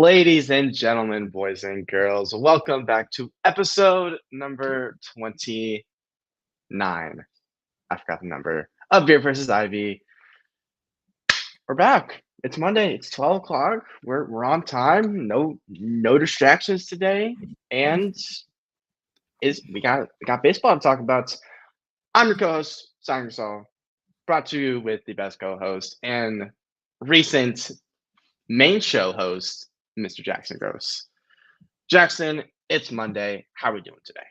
Ladies and gentlemen, boys and girls, welcome back to episode number 29. I forgot the number of Beer versus Ivy. We're back. It's Monday. It's 12 o'clock. We're on time. No distractions today. And we got baseball to talk about. I'm your co-host, Simon Gasol, brought to you with the best co-host and recent main show host, Mr. Jackson Gross. Jackson, it's Monday. How are we doing today?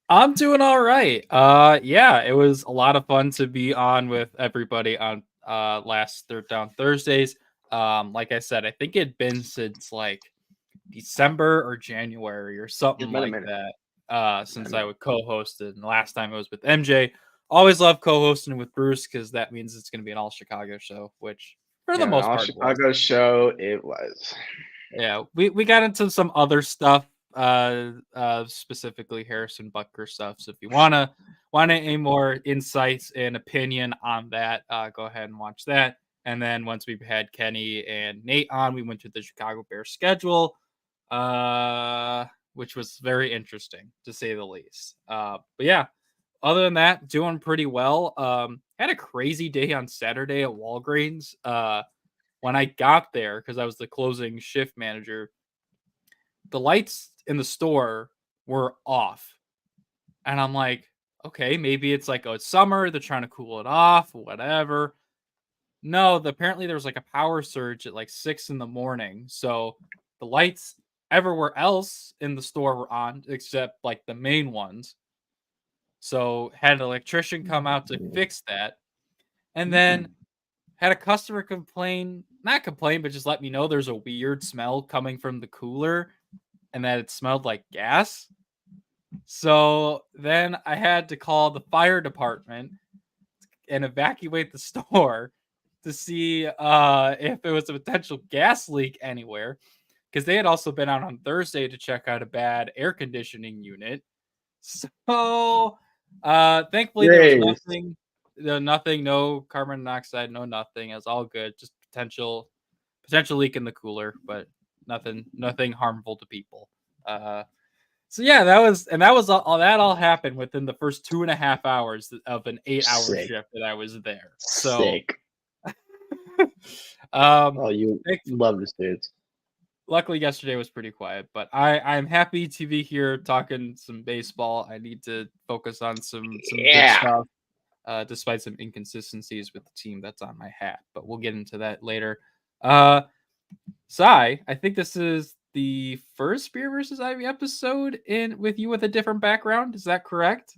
I'm doing all right. Yeah, it was a lot of fun to be on with everybody on last Third Down Thursdays. Like I said, I think it'd been since like December or January or something like that. Since I would co-host it. And the last time it was with MJ. Always love co-hosting with Bruce because that means it's going to be an all Chicago show, which for the most all part Chicago show it was. Yeah, we got into some other stuff, specifically Harrison Butker stuff. So if you want any more insights and opinion on that, go ahead and watch that. And then once we had Kenny and Nate on, we went to the Chicago Bears schedule, which was very interesting to say the least. But yeah, other than that, doing pretty well. Had a crazy day on Saturday at Walgreens. When I got there, because I was the closing shift manager, the lights in the store were off. And I'm like, okay, maybe it's like, it's summer. They're trying to cool it off, whatever. No, apparently there was like a power surge at like 6 a.m. So the lights everywhere else in the store were on, except like the main ones. So had an electrician come out to fix that. And then had a customer not complain, but just let me know there's a weird smell coming from the cooler and that it smelled like gas. So then I had to call the fire department and evacuate the store to see if there was a potential gas leak anywhere, because they had also been out on Thursday to check out a bad air conditioning unit. So thankfully there was nothing. Nothing, no carbon monoxide, no nothing. It was all good. Just potential leak in the cooler, but nothing harmful to people. So yeah, that was all that all happened within the first 2.5 hours of an 8-hour shift that I was there. So you love this, dudes. Luckily, yesterday was pretty quiet, but I'm happy to be here talking some baseball. I need to focus on some good stuff. Despite some inconsistencies with the team that's on my hat, but we'll get into that later. Sai, I think this is the first Beer versus Ivy episode with you with a different background. Is that correct?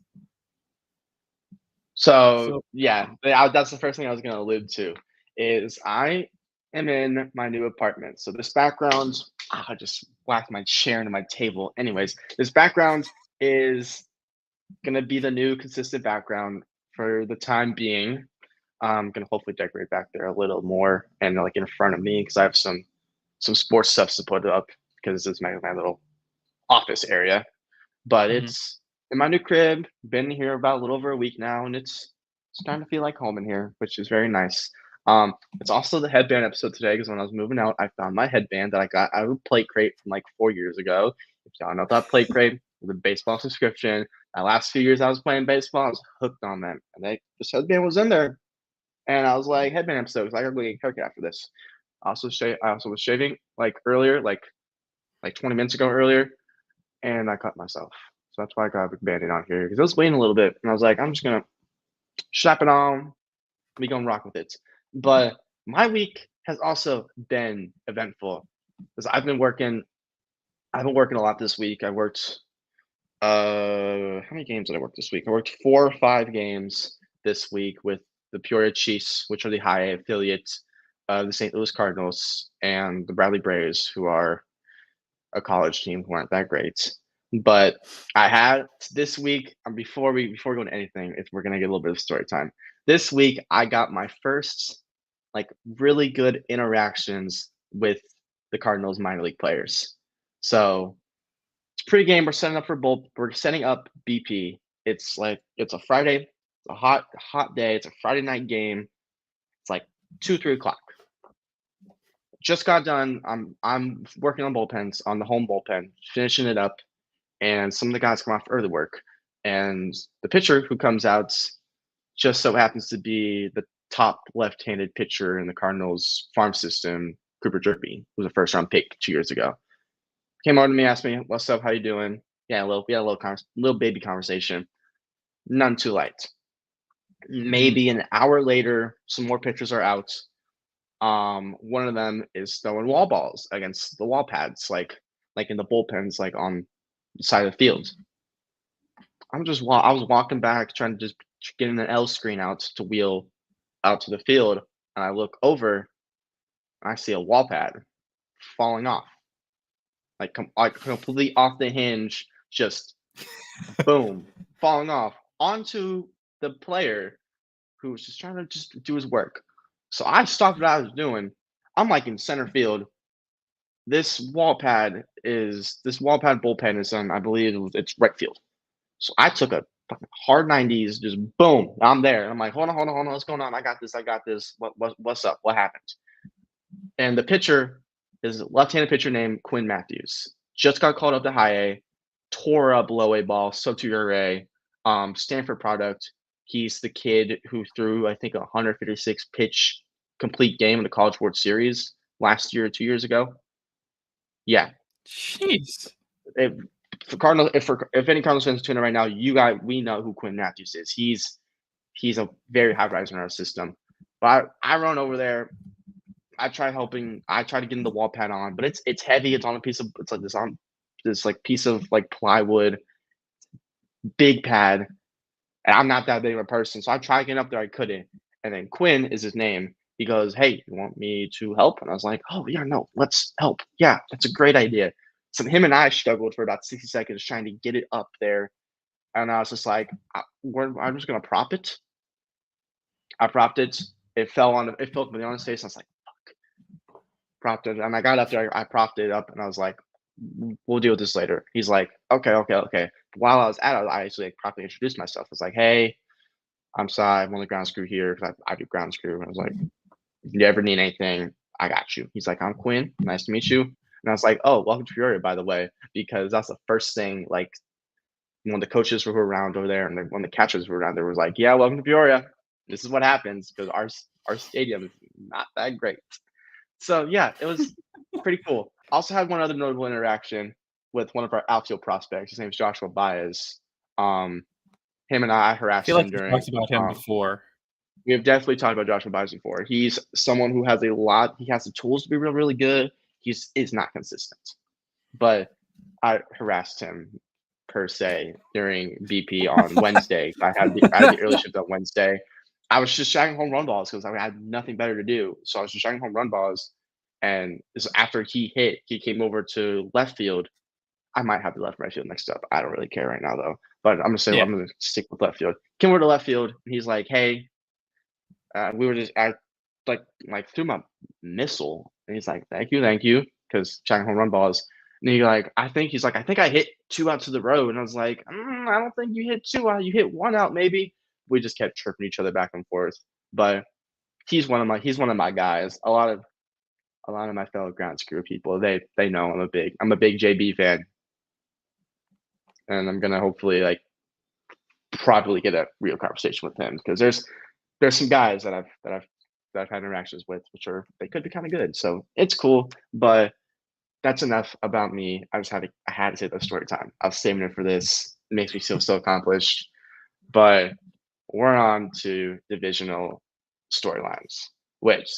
So yeah, that's the first thing I was going to allude to. Is I am in my new apartment. So this background, I just whacked my chair into my table. Anyways, this background is going to be the new consistent background for the time being. I'm gonna hopefully decorate back there a little more and like in front of me because I have some sports stuff to put up because this is my little office area. But it's in my new crib. Been here about a little over a week now, and it's starting to feel like home in here, which is very nice. It's also the headband episode today because when I was moving out, I found my headband that I got out of a plate crate from like 4 years ago. If y'all know that plate crate, the baseball subscription. The last few years I was playing baseball, I was hooked on them. And this headband was in there. And I was like, headband episode, because I gotta go get a haircut after this. I also was shaving like earlier, like 20 minutes ago earlier, and I cut myself. So that's why I got a band-aid on here. Because I was waiting a little bit, and I was like, I'm just gonna strap it on, we gonna rock with it. But my week has also been eventful. Because I've been working a lot this week. I worked how many games did I work this week? I worked 4 or 5 games this week with the Peoria Chiefs, which are the high A affiliate of the St. Louis Cardinals, and the Bradley Braves, who are a college team who aren't that great. But I had this week, before we go into anything, if we're gonna get a little bit of story time. This week I got my first like really good interactions with the Cardinals minor league players. So pregame, we're setting up BP. It's a Friday, it's a hot day, it's a Friday night game. It's like 2-3 o'clock. just got done. I'm working on bullpens on the home bullpen, finishing it up, and some of the guys come off early work, and the pitcher who comes out just so happens to be the top left-handed pitcher in the Cardinals farm system, Cooper Jerby, who was a first-round pick 2 years ago. Came over to me, asked me, "What's up? How you doing?" Yeah, we had a little baby conversation. None too light. Maybe an hour later, some more pitchers are out. One of them is throwing wall balls against the wall pads, like in the bullpens, like on the side of the field. I was walking back, trying to just get an L screen out to wheel out to the field, and I look over, and I see a wall pad falling off, like completely off the hinge, just boom, falling off onto the player who was just trying to just do his work. So I stopped what I was doing. I'm like in center field. This wall pad bullpen is on, I believe it's right field. So I took a fucking hard 90s, just boom, I'm there. I'm like, hold on, what's going on? I got this. What's up? What happened? And the pitcher is a left-handed pitcher named Quinn Matthews. Just got called up to high A, tore up low A ball, sub 2 ERA, Stanford product. He's the kid who threw, I think, a 156 pitch complete game in the College World Series last year or 2 years ago. Yeah. Jeez. If any Cardinals fans tuning in right now, we know who Quinn Matthews is. He's a very high riser in our system. But I run over there. I try to get in the wall pad on, but it's heavy. It's on a piece of this like piece of like plywood, big pad. And I'm not that big of a person, so I tried getting up there. I couldn't. And then Quinn is his name. He goes, "Hey, you want me to help?" And I was like, "Oh yeah, no, let's help. Yeah, that's a great idea." So him and I struggled for about 60 seconds trying to get it up there, and I was just like, "I'm just gonna prop it." I propped it. It fell on his face. I was like, "Fuck." Propped it, and I got up there. I propped it up, and I was like, "We'll deal with this later." He's like, "Okay." While I was at it, I actually properly introduced myself. I was like, "Hey, I'm sorry, I'm on the ground screw here because I do ground screw." And I was like, "If you ever need anything, I got you." He's like, "I'm Quinn. Nice to meet you." And I was like, "Oh, welcome to Peoria, by the way," because that's the first thing. Like when the coaches who were around over there, and when the catchers were around, there was like, "Yeah, welcome to Peoria. This is what happens because our stadium is not that great." So yeah, it was pretty cool. Also had one other notable interaction with one of our outfield prospects. His name is Joshua Baez. Him and I I harassed feel like him we during. talked about him before. We have definitely talked about Joshua Baez before. He's someone who has a lot. He has the tools to be really, really good. Is not consistent, but I harassed him per se during BP on Wednesday. I had the early shift on Wednesday. I was just shotting home run balls because I had nothing better to do. So I was just shotting home run balls. And after he came over to left field. I might have the left right field next up. I don't really care right now though. But I'm gonna stick with left field. Came over to left field. And he's like, "Hey," we were just like threw my missile, and he's like, "Thank you," because shotting home run balls. And I think I hit 2 out to the road, and I was like, "I don't think you hit 2 out. You hit 1 out, maybe." We just kept chirping each other back and forth. But he's one of my guys. A lot of my fellow ground screw people, they know I'm a big JB fan, and I'm gonna hopefully probably get a real conversation with him because there's some guys that I've had interactions with which they could be kind of good. So it's cool, but that's enough about me. I had to say the story time. I was saving it for this. It makes me feel so accomplished. But we're on to divisional storylines, which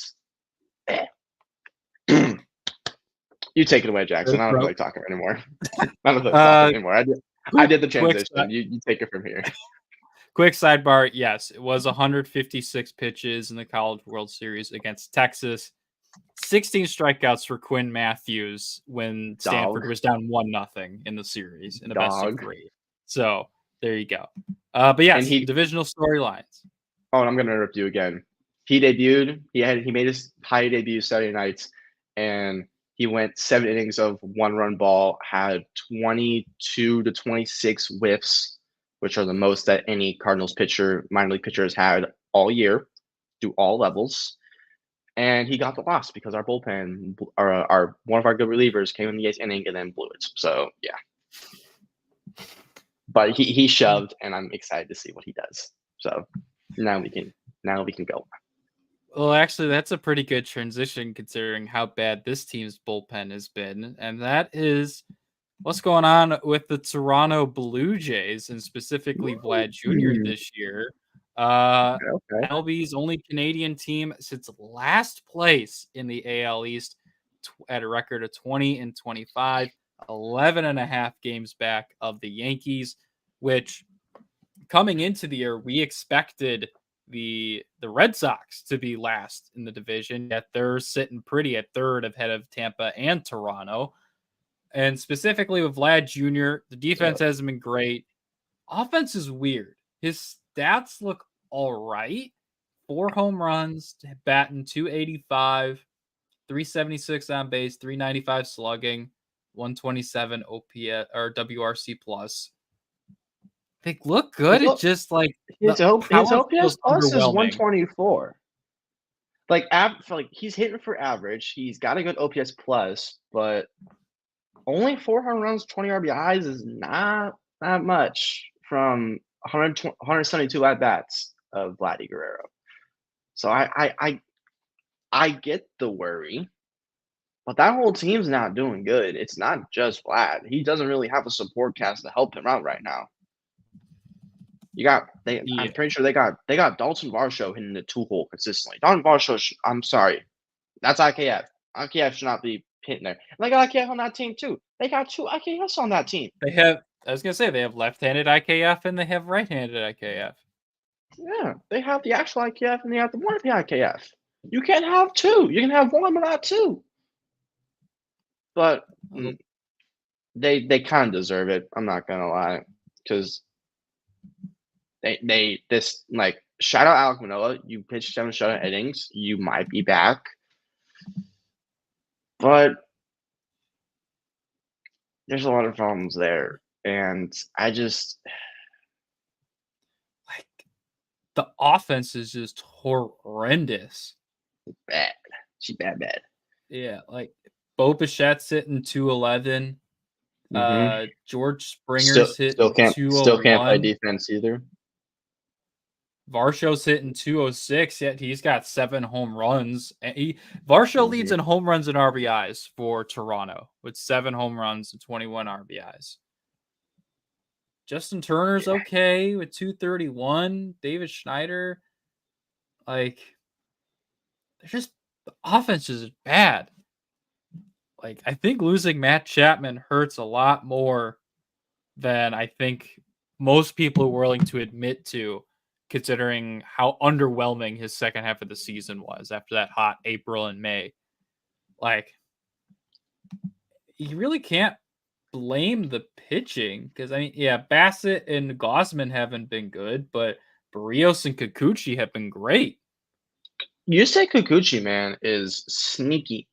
you take it away, Jackson. I don't feel like talking anymore. I don't feel like talking anymore. I did the transition. You take it from here. Quick sidebar. Yes, it was 156 pitches in the College World Series against Texas. 16 strikeouts for Quinn Matthews when Stanford was down 1-0 in the series in the best of 3. So there you go. But yes, divisional storylines. Oh, and I'm gonna interrupt you again. He debuted. He made his high debut Saturday night, and he went 7 innings of 1-run ball, had 22 to 26 whiffs, which are the most that any Cardinals minor league pitcher has had all year, through all levels. and he got the loss because our bullpen, our one of our good relievers came in the 8th inning and then blew it. So yeah, but he shoved, and I'm excited to see what he does. So now we can go. Well, actually, that's a pretty good transition considering how bad this team's bullpen has been, and that is what's going on with the Toronto Blue Jays and specifically Vlad Jr. this year. Okay. MLB's only Canadian team since last place in the AL East at a record of 20-25, 11 and a half games back of the Yankees, which coming into the year, we expected the Red Sox to be last in the division, yet they're sitting pretty at third ahead of Tampa and Toronto. And specifically with Vlad Jr., the defense hasn't been great. Offense is weird. His stats look all right. 4 home runs, batting .285, 376 on base, 395 slugging, 127 OPS or WRC plus. They look good. It's just like his OPS plus is 124. Like he's hitting for average. He's got a good OPS plus, but only 4 home runs, 20 RBIs is not that much from 172 at bats of Vladdy Guerrero. So I get the worry, but that whole team's not doing good. It's not just Vlad. He doesn't really have a support cast to help him out right now. I'm pretty sure they got Dalton Varsho hitting the 2-hole consistently. Dalton Varsho, I'm sorry, that's IKF. IKF should not be hitting there. And they got IKF on that team too. They got 2 IKFs on that team. They have. I was gonna say they have left-handed IKF and they have right-handed IKF. Yeah, they have the actual IKF and they have the one of the IKF. You can't have 2. You can have one, but not 2. But they kind of deserve it. I'm not gonna lie, because they shout out Alek Manoah. You pitched 7 shutout innings. You might be back, but there's a lot of problems there, and I just the offense is just horrendous. Bad. She's bad. Yeah, like Bo Bichette's sitting 211. George Springer's hitting 201. Still can't play defense either. Varsho's hitting 206, yet he's got 7 home runs. And Varsho leads in home runs and RBIs for Toronto with 7 home runs and 21 RBIs. Justin Turner's okay with 231. David Schneider, they're just the offense is bad. I think losing Matt Chapman hurts a lot more than I think most people are willing to admit to, considering how underwhelming his second half of the season was after that hot April and May. You really can't blame the pitching because, Bassett and Gosman haven't been good, but Barrios and Kikuchi have been great. You say Kikuchi, man, is sneaky.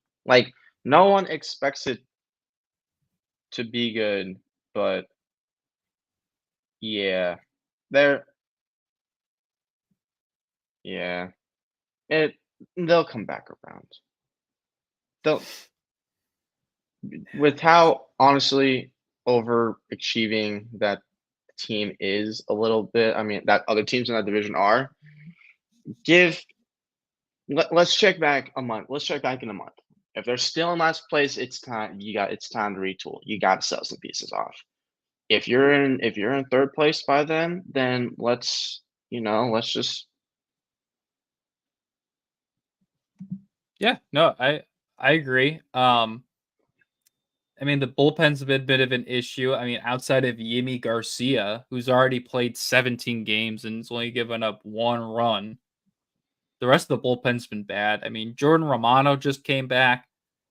No one expects it to be good, but yeah, they'll come back around. With how honestly overachieving that team is a little bit. I mean, that other teams in that division are. Let's check back a month. Let's check back in a month. If they're still in last place, it's time. It's time to retool. You got to sell some pieces off. If you're in third place by then let's just. Yeah, no, I agree. The bullpen's been a bit of an issue. Outside of Yimi Garcia, who's already played 17 games and has only given up 1 run, the rest of the bullpen's been bad. Jordan Romano just came back,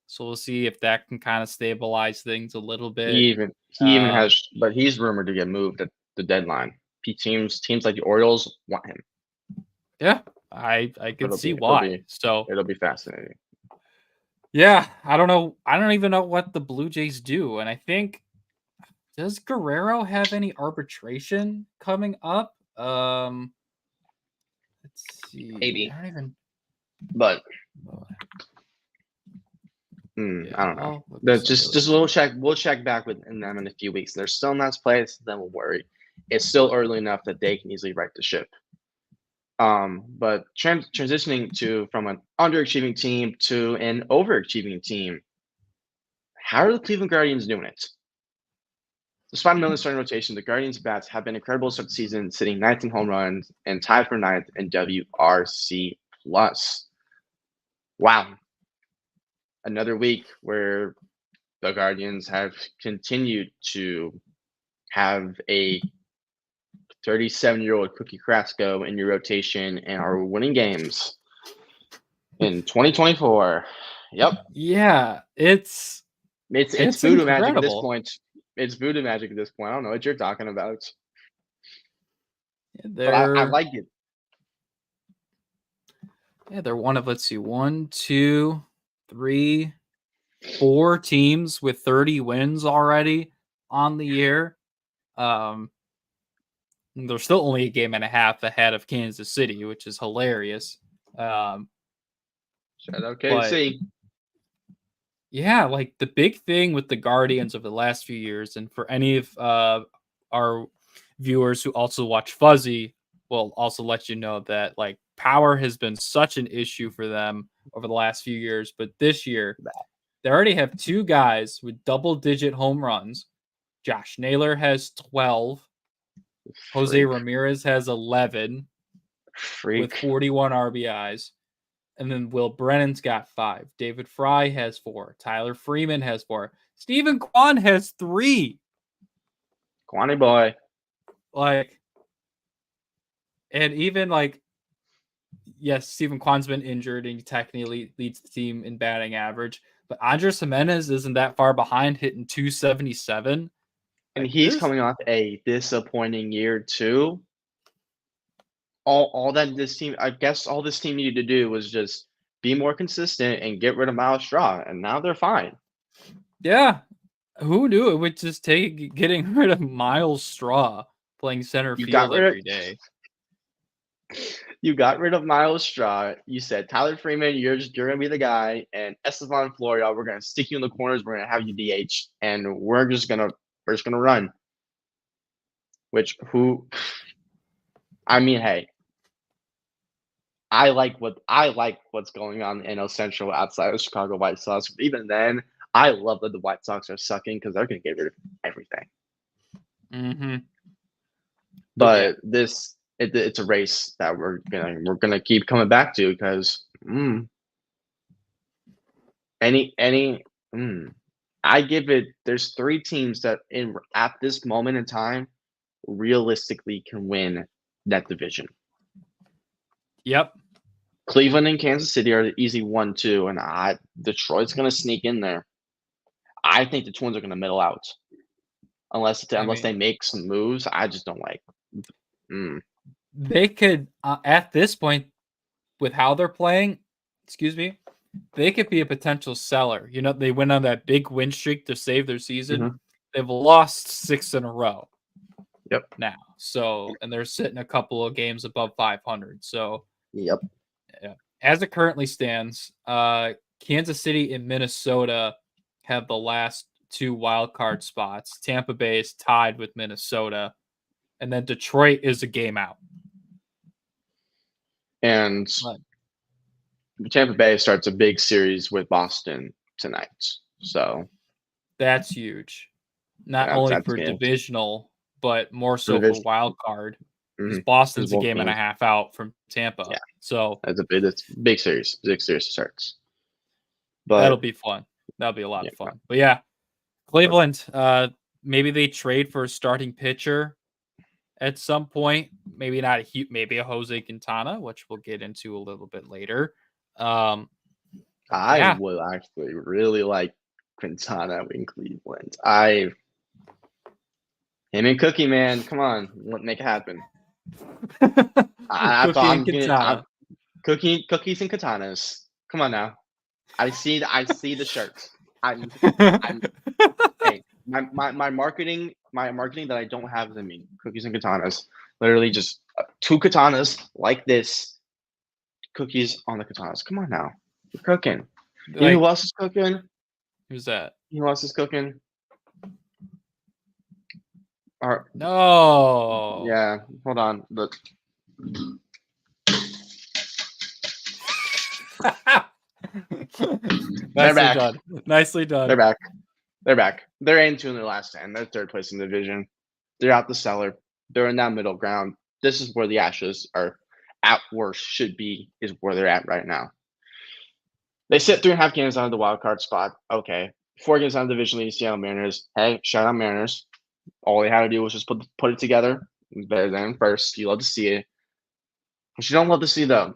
so we'll see if that can kind of stabilize things a little bit. He even has, but he's rumored to get moved at the deadline. Teams like the Orioles want him. Yeah, I can see why. So it'll be fascinating. Yeah, I don't know. I don't even know what the Blue Jays do, and I think does Guerrero have any arbitration coming up? Let's see. Maybe. I don't even. But I don't know. Just a little check. We'll check back with them in a few weeks. They're still in that place. Then we'll worry. It's still early enough that they can easily right the ship. But transitioning from an underachieving team to an overachieving team, how are the Cleveland Guardians doing it? Despite another starting rotation, the Guardians' bats have been incredible to start the season, sitting 19 home runs and tied for ninth in WRC+. Wow. Another week where the Guardians have continued to have a 37-year-old Cookie Carrasco in your rotation and are winning games in 2024. Yep. Yeah, it's voodoo magic at this point. It's voodoo magic at this point. I don't know what you're talking about. Yeah, but I like it. Yeah, they're one of, let's see, 1, 2, 3, 4 teams with 30 wins already on the year. They're still only a game and a half ahead of Kansas City, which is hilarious. Shout out KC. Yeah, like the big thing with the Guardians over the last few years, and for any of our viewers who also watch Fuzzy, will also let you know that like power has been such an issue for them over the last few years. But this year, they already have 2 guys with double-digit home runs. Josh Naylor has 12. Jose Ramirez has 11 with 41 RBIs. And then Will Brennan's got 5. David Fry has 4. Tyler Freeman has 4. Stephen Kwan has 3. Kwani boy. Like, and even like, yes, Stephen Kwan's been injured and he technically leads the team in batting average. But Andres Jimenez isn't that far behind, hitting 277. And he's coming off a disappointing year too. All this team needed to do was just be more consistent and get rid of Miles Straw, and now they're fine. Yeah. Who knew it would just take getting rid of Miles Straw playing center field every day? You got rid of Miles Straw. You said, Tyler Freeman, you're gonna be the guy, and Estevan Florial, we're gonna stick you in the corners, we're gonna have you DH, and we're just gonna run. Hey, I like what's going on in NL Central outside of Chicago White Sox. But even then, I love that the White Sox are sucking because they're gonna get rid of everything. Mm-hmm. But it's a race that we're gonna keep coming back to because I give it. There's 3 teams that at this moment in time realistically can win that division. Yep. Cleveland and Kansas City are the easy 1-2, and Detroit's going to sneak in there. I think the Twins are going to middle out unless they make some moves. I just don't like. They could at this point, with how they're playing, they could be a potential seller. You know, they went on that big win streak to save their season. Mm-hmm. They've lost 6 in a row. Yep. Now, and they're sitting a couple of games above 500. So. Yep. Yeah. As it currently stands, Kansas City and Minnesota have the last 2 wild card spots. Tampa Bay is tied with Minnesota, and then Detroit is a game out. And Tampa Bay starts a big series with Boston tonight. So that's huge. Not only for divisional, but more so for wild card. Because Boston's a game and a half out from Tampa. Yeah. So that's big series. Big series starts. But that'll be fun. That'll be a lot of fun. But yeah, Cleveland, maybe they trade for a starting pitcher at some point. Maybe not maybe a Jose Quintana, which we'll get into a little bit later. I would actually really like Quintana in Cleveland. Him and Cookie, man, come on, make it happen. Cookies and katanas. Come on now. I see the shirts. Hey, my marketing that I don't have in me. Cookies and katanas. Literally just 2 katanas like this. Cookies on the katanas. Come on now. cooking. You know Like, who else is cooking? who's that? You know who else is cooking? Or No. yeah, hold on. Look, they're Nicely back. done. Nicely They're done. back. They're back. They're 8-2 in their last 10. They're third place in the division. They're out the cellar. They're in that middle ground. This is where the Astros are at worst should be, is where they're at right now. They sit 3.5 games out of the wild card spot. Okay. 4 games out of the division lead, Seattle Mariners. Hey, shout out Mariners. All they had to do was just put it together. Better than first. You love to see it. What you don't love to see, though,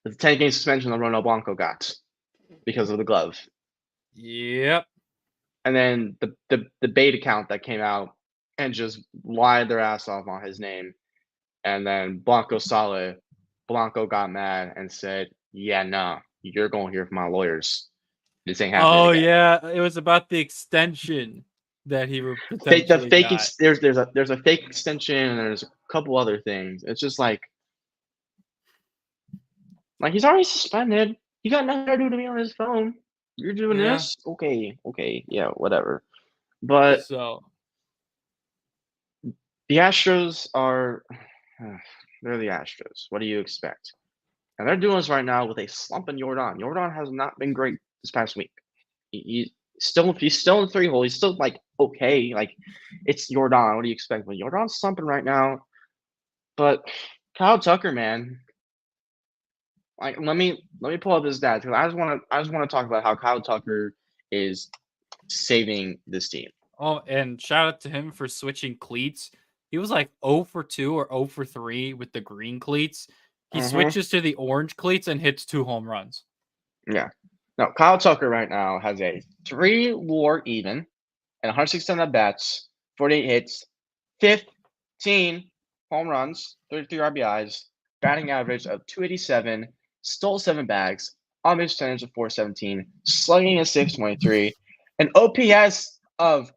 is the 10-game suspension that Ronald Blanco got because of the glove. Yep. And then the bait account that came out and just lied their ass off on his name. And then Blanco saw it. Blanco got mad and said, yeah, no, you're going to hear from my lawyers. This ain't happening Oh again. yeah, it was about the extension that he would Fake the potentially fake got. there's a fake extension and there's a couple other things. It's just like he's already suspended. He got nothing to do to me on his phone. You're doing Yeah. this? Okay, yeah, whatever. But So the Astros are they're the Astros. What do you expect? And they're doing this right now with a slump in Jordan. Jordan has not been great this past week. He's still in the 3-hole. He's still like okay. Like it's Jordan. What do you expect? But Jordan's slumping right now. But Kyle Tucker, man, like let me pull up his stats because I just want to talk about how Kyle Tucker is saving this team. oh, and shout out to him for switching cleats. He was like 0 for 2 or 0 for 3 with the green cleats. He switches to the orange cleats and hits 2 home runs. Yeah. No, Kyle Tucker right now has a 3 WAR even and 167 at bats, 48 hits, 15 home runs, 33 RBIs, batting average of 287, stole 7 bags, on base percentage of 417, slugging of 623, an OPS of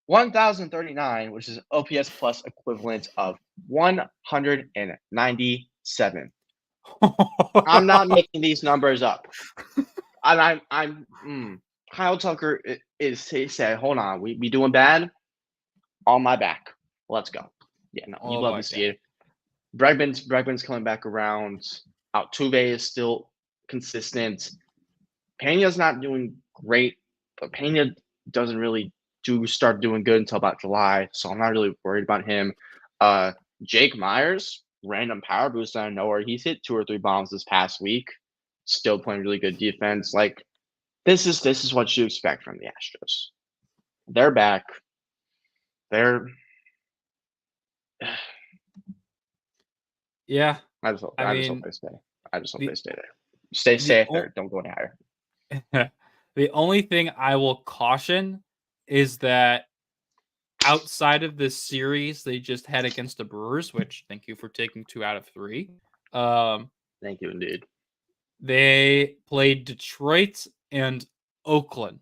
1,039, which is OPS plus equivalent of 197. I'm not making these numbers up. And Kyle Tucker is he said, hold on, we doing bad? On my back. Let's go. Yeah, no, you love to see it. Bregman's coming back around. Altuve is still consistent. Pena's not doing great, but Pena doesn't really start doing good until about July, so I'm not really worried about him. Jake Myers, random power boost out of nowhere. He's hit 2 or 3 bombs this past week. Still playing really good defense. Like this is what you expect from the Astros. They're back. They're Yeah. I just hope they stay. I just hope they stay there. Stay there. Don't go any higher. The only thing I will caution is that outside of this series they just had against the Brewers, which thank you for taking 2 out of 3. Thank you indeed. They played Detroit and Oakland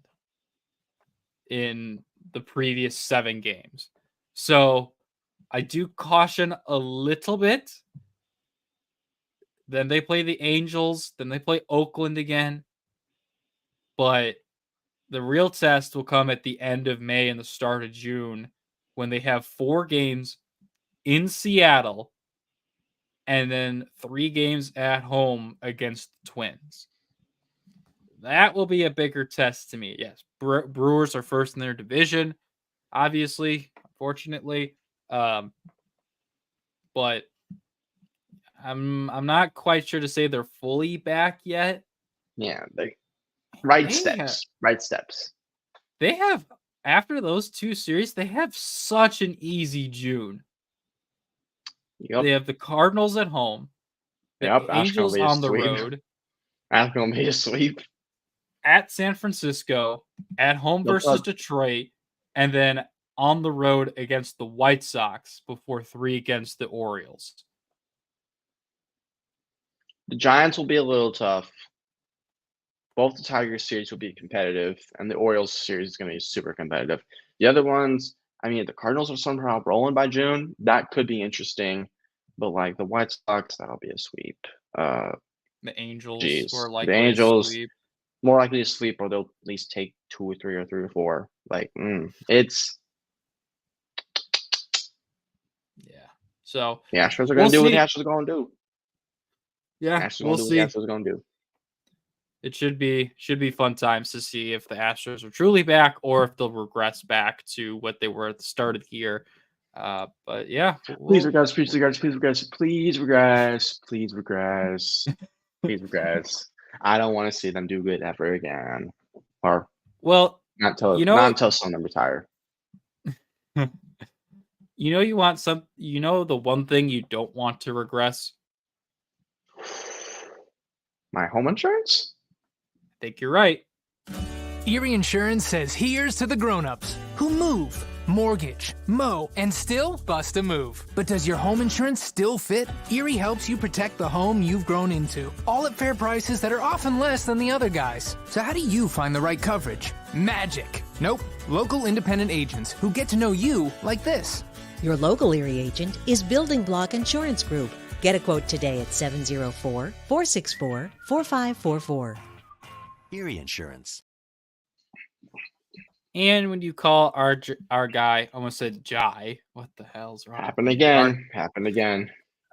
in the previous 7 games. So I do caution a little bit. Then they play the Angels. Then they play Oakland again. But the real test will come at the end of May and the start of June when they have 4 games in Seattle and then 3 games at home against the Twins. That will be a bigger test to me. Yes, Brewers are first in their division, obviously, unfortunately. But I'm not quite sure to say they're fully back yet. Yeah, right steps. They have, after those 2 series, they have such an easy June. Yep. They have the Cardinals at home. The Angels on the road. That's going to be a sweep. At San Francisco, at home versus Detroit, and then on the road against the White Sox before 3 against the Orioles. The Giants will be a little tough. Both the Tigers series will be competitive, and the Orioles series is going to be super competitive. The other ones, I mean, the Cardinals are somehow rolling by June. That could be interesting, but like the White Sox, that'll be a sweep. The Angels Jeez, were the likely to Angels sweep. more likely to sweep, or they'll at least take 2 or 3 or 3 or 4. Like, it's Yeah. So the Astros are we'll gonna do what the see. Astros are gonna do. Yeah, Astros are we'll gonna do what the see. Astros are gonna do. It should be fun times to see if the Astros are truly back or if they'll regress back to what they were at the start of the year. But yeah, Please regress, please regress, please regress, please regress, please regress, please regress. I don't want to see them do good ever again, or well, not until someone retire. you want some. The one thing you don't want to regress. My home insurance? I think you're right. Erie Insurance says here's to the grown-ups who move, mortgage, mow, and still bust a move. But does your home insurance still fit? Erie helps you protect the home you've grown into, all at fair prices that are often less than the other guys. So how do you find the right coverage? Magic. Nope. Local independent agents who get to know you like this. Your local Erie agent is Building Block Insurance Group. Get a quote today at 704-464-4544. Erie Insurance. And when you call our guy, I almost said Jai. What the hell's wrong? Happened again.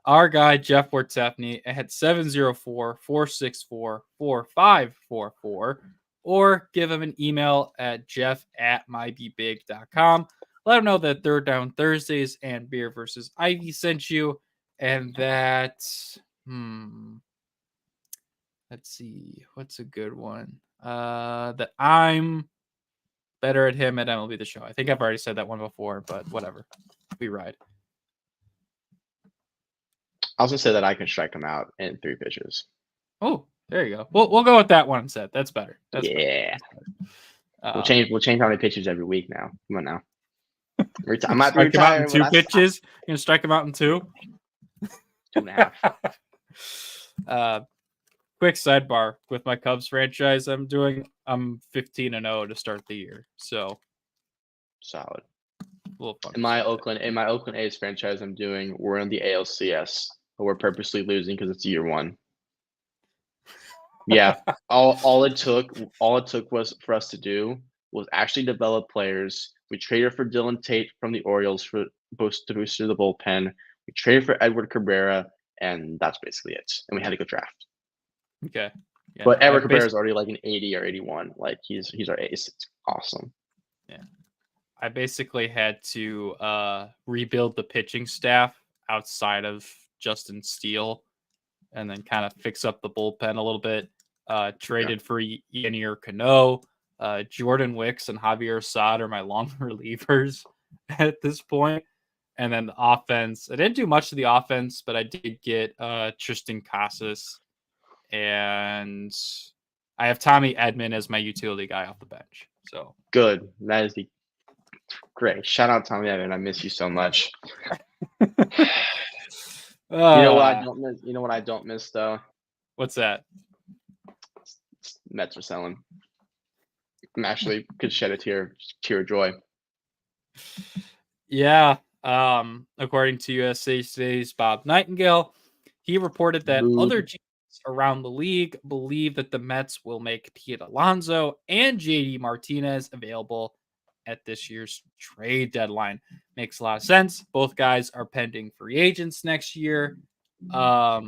Our guy, Jeff Wartefney, at 704-464-4544, or give him an email at jeff@mybebig.com. Let him know that Third Down Thursdays and Beer versus Ivy sent you, and that, let's see, what's a good one? That I'm better at him at MLB The Show. I think I've already said that one before, but whatever. We ride. I was gonna say that I can strike him out in 3 pitches. Oh, there you go. We'll go with that one instead. That's better. That's yeah. Better. We'll change how many pitches every week now. Come on now. I might strike him out in 2 pitches. You're gonna strike him out in 2? 2.5. Quick sidebar with my Cubs franchise. I'm 15-0 to start the year. So solid. In my Oakland A's franchise, we're in the ALCS, but we're purposely losing because it's year 1. Yeah, all it took was for us to do was actually develop players. We traded for Dylan Tate from the Orioles to boost the bullpen. We traded for Edward Cabrera, and that's basically it. And we had a good draft. Okay. Yeah, but Edward Cabrera is already like an 80 or 81. Like he's our ace. It's awesome. Yeah. I basically had to rebuild the pitching staff outside of Justin Steele and then kind of fix up the bullpen a little bit. Traded for Yanier Cano, Jordan Wicks, and Javier Assad are my long relievers at this point. And then the offense, I didn't do much of the offense, but I did get Tristan Casas, and I have Tommy Edman as my utility guy off the bench. So good. That is great. Shout out Tommy Edman. I miss you so much. You know what I don't miss? You know what I don't miss though? What's that? Mets are selling. I'm actually could shed a tear of joy. Yeah. According to USA Today's Bob Nightingale, he reported that other GMs around the league believe that the Mets will make Pete Alonso and J.D. Martinez available at this year's trade deadline. Makes a lot of sense. Both guys are pending free agents next year. I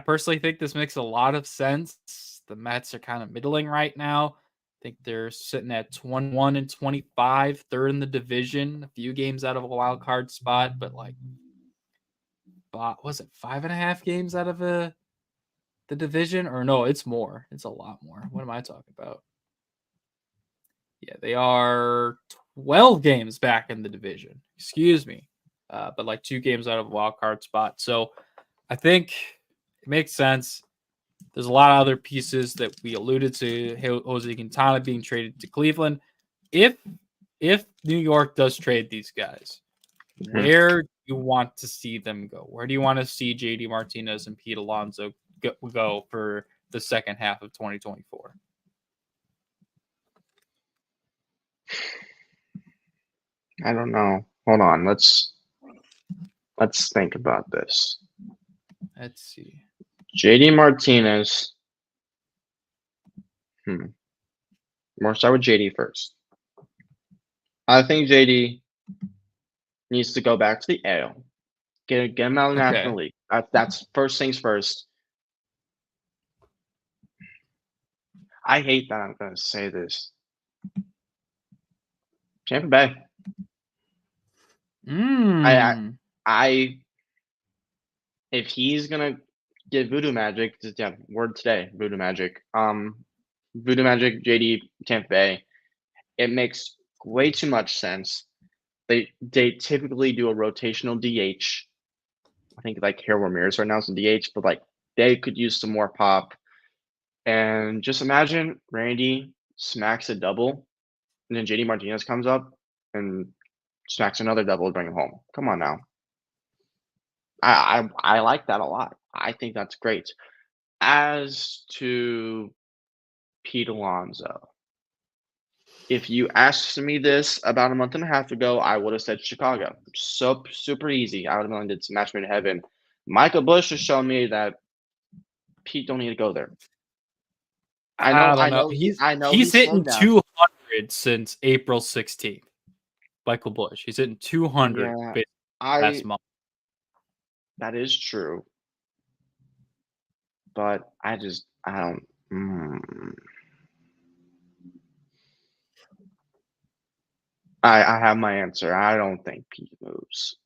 personally think this makes a lot of sense. The Mets are kind of middling right now. I think they're sitting at 21-25, third in the division, a few games out of a wild card spot, but was it 5.5 games out of the division? Or no, it's more. It's a lot more. What am I talking about? Yeah, they are 12 games back in the division. Excuse me. But 2 games out of a wild card spot. So I think it makes sense. There's a lot of other pieces that we alluded to. Jose Quintana being traded to Cleveland. If New York does trade these guys, where do you want to see them go? Where do you want to see J.D. Martinez and Pete Alonso go for the second half of 2024? I don't know. Hold on. Let's think about this. Let's see. JD Martinez. We'll start with JD first. I think JD needs to go back to the AL. Get him out of the Okay. National League. That's first things first. I hate that I'm going to say this. Tampa Bay. I if he's gonna get voodoo magic, just word today, voodoo magic. Voodoo magic, JD, Tampa Bay. It makes way too much sense. They typically do a rotational DH. I think like Harold Ramirez right now is in DH, but like they could use some more pop. And just imagine Randy smacks a double, and then JD Martinez comes up and smacks another double to bring him home. Come on now. I like that a lot. I think that's great. As to Pete Alonso, if you asked me this about a month and a half ago, I would have said Chicago. So super easy. I would have done some match made in heaven. Michael Busch has shown me that Pete don't need to go there. I don't know. He's hitting 200 since April 16th. Michael Busch. He's hitting 200 last month. That is true. But I don't. I have my answer. I don't think Pete moves.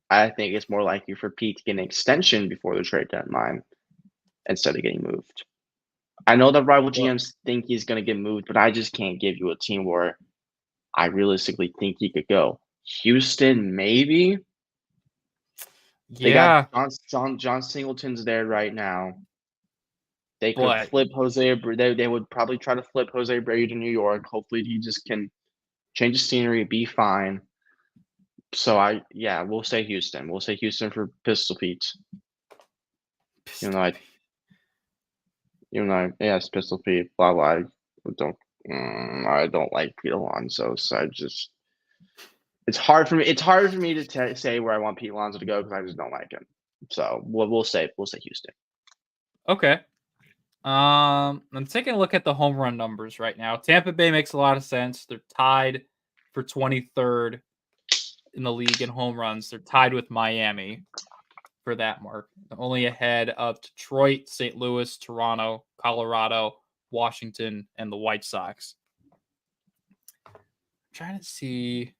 I think it's more likely for Pete to get an extension before the trade deadline instead of getting moved. I know that rival GMs think he's going to get moved, but I just can't give you a team where I realistically think he could go. Houston, maybe. They got John Singleton's there right now. They could flip Jose. They would probably try to flip Jose Abreu to New York. Hopefully, he just can change the scenery, be fine. So we'll say Houston. We'll say Houston for Pistol Pete. Even though it's Pistol Pete. Blah blah. I don't like Pete Alonso, so it's hard for me to say where I want Pete Alonso to go because I just don't like him. So we'll say Houston. Okay. I'm taking a look at the home run numbers right now. Tampa Bay makes a lot of sense. They're tied for 23rd in the league in home runs. They're tied with Miami for that mark. They're only ahead of Detroit, St. Louis, Toronto, Colorado, Washington, and the White Sox. I'm trying to see.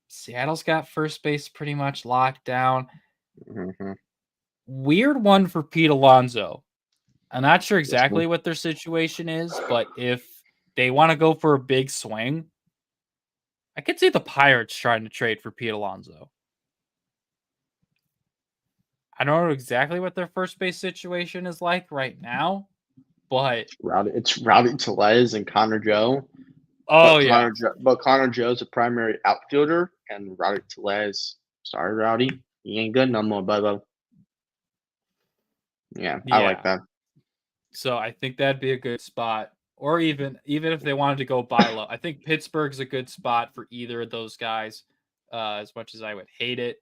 Seattle's got first base pretty much locked down. Mm-hmm. Weird one for Pete Alonso. I'm not sure exactly what their situation is, but if they want to go for a big swing, I could see the Pirates trying to trade for Pete Alonso. I don't know exactly what their first base situation is like right now, but it's Rowdy Tellez and Connor Joe. But Connor Joe's a primary outfielder, and Rowdy Tellez. Sorry, Rowdy, he ain't good no more, Bubba. Yeah, I like that. So I think that'd be a good spot. Or even if they wanted to go buy low, I think Pittsburgh's a good spot for either of those guys. As much as I would hate it.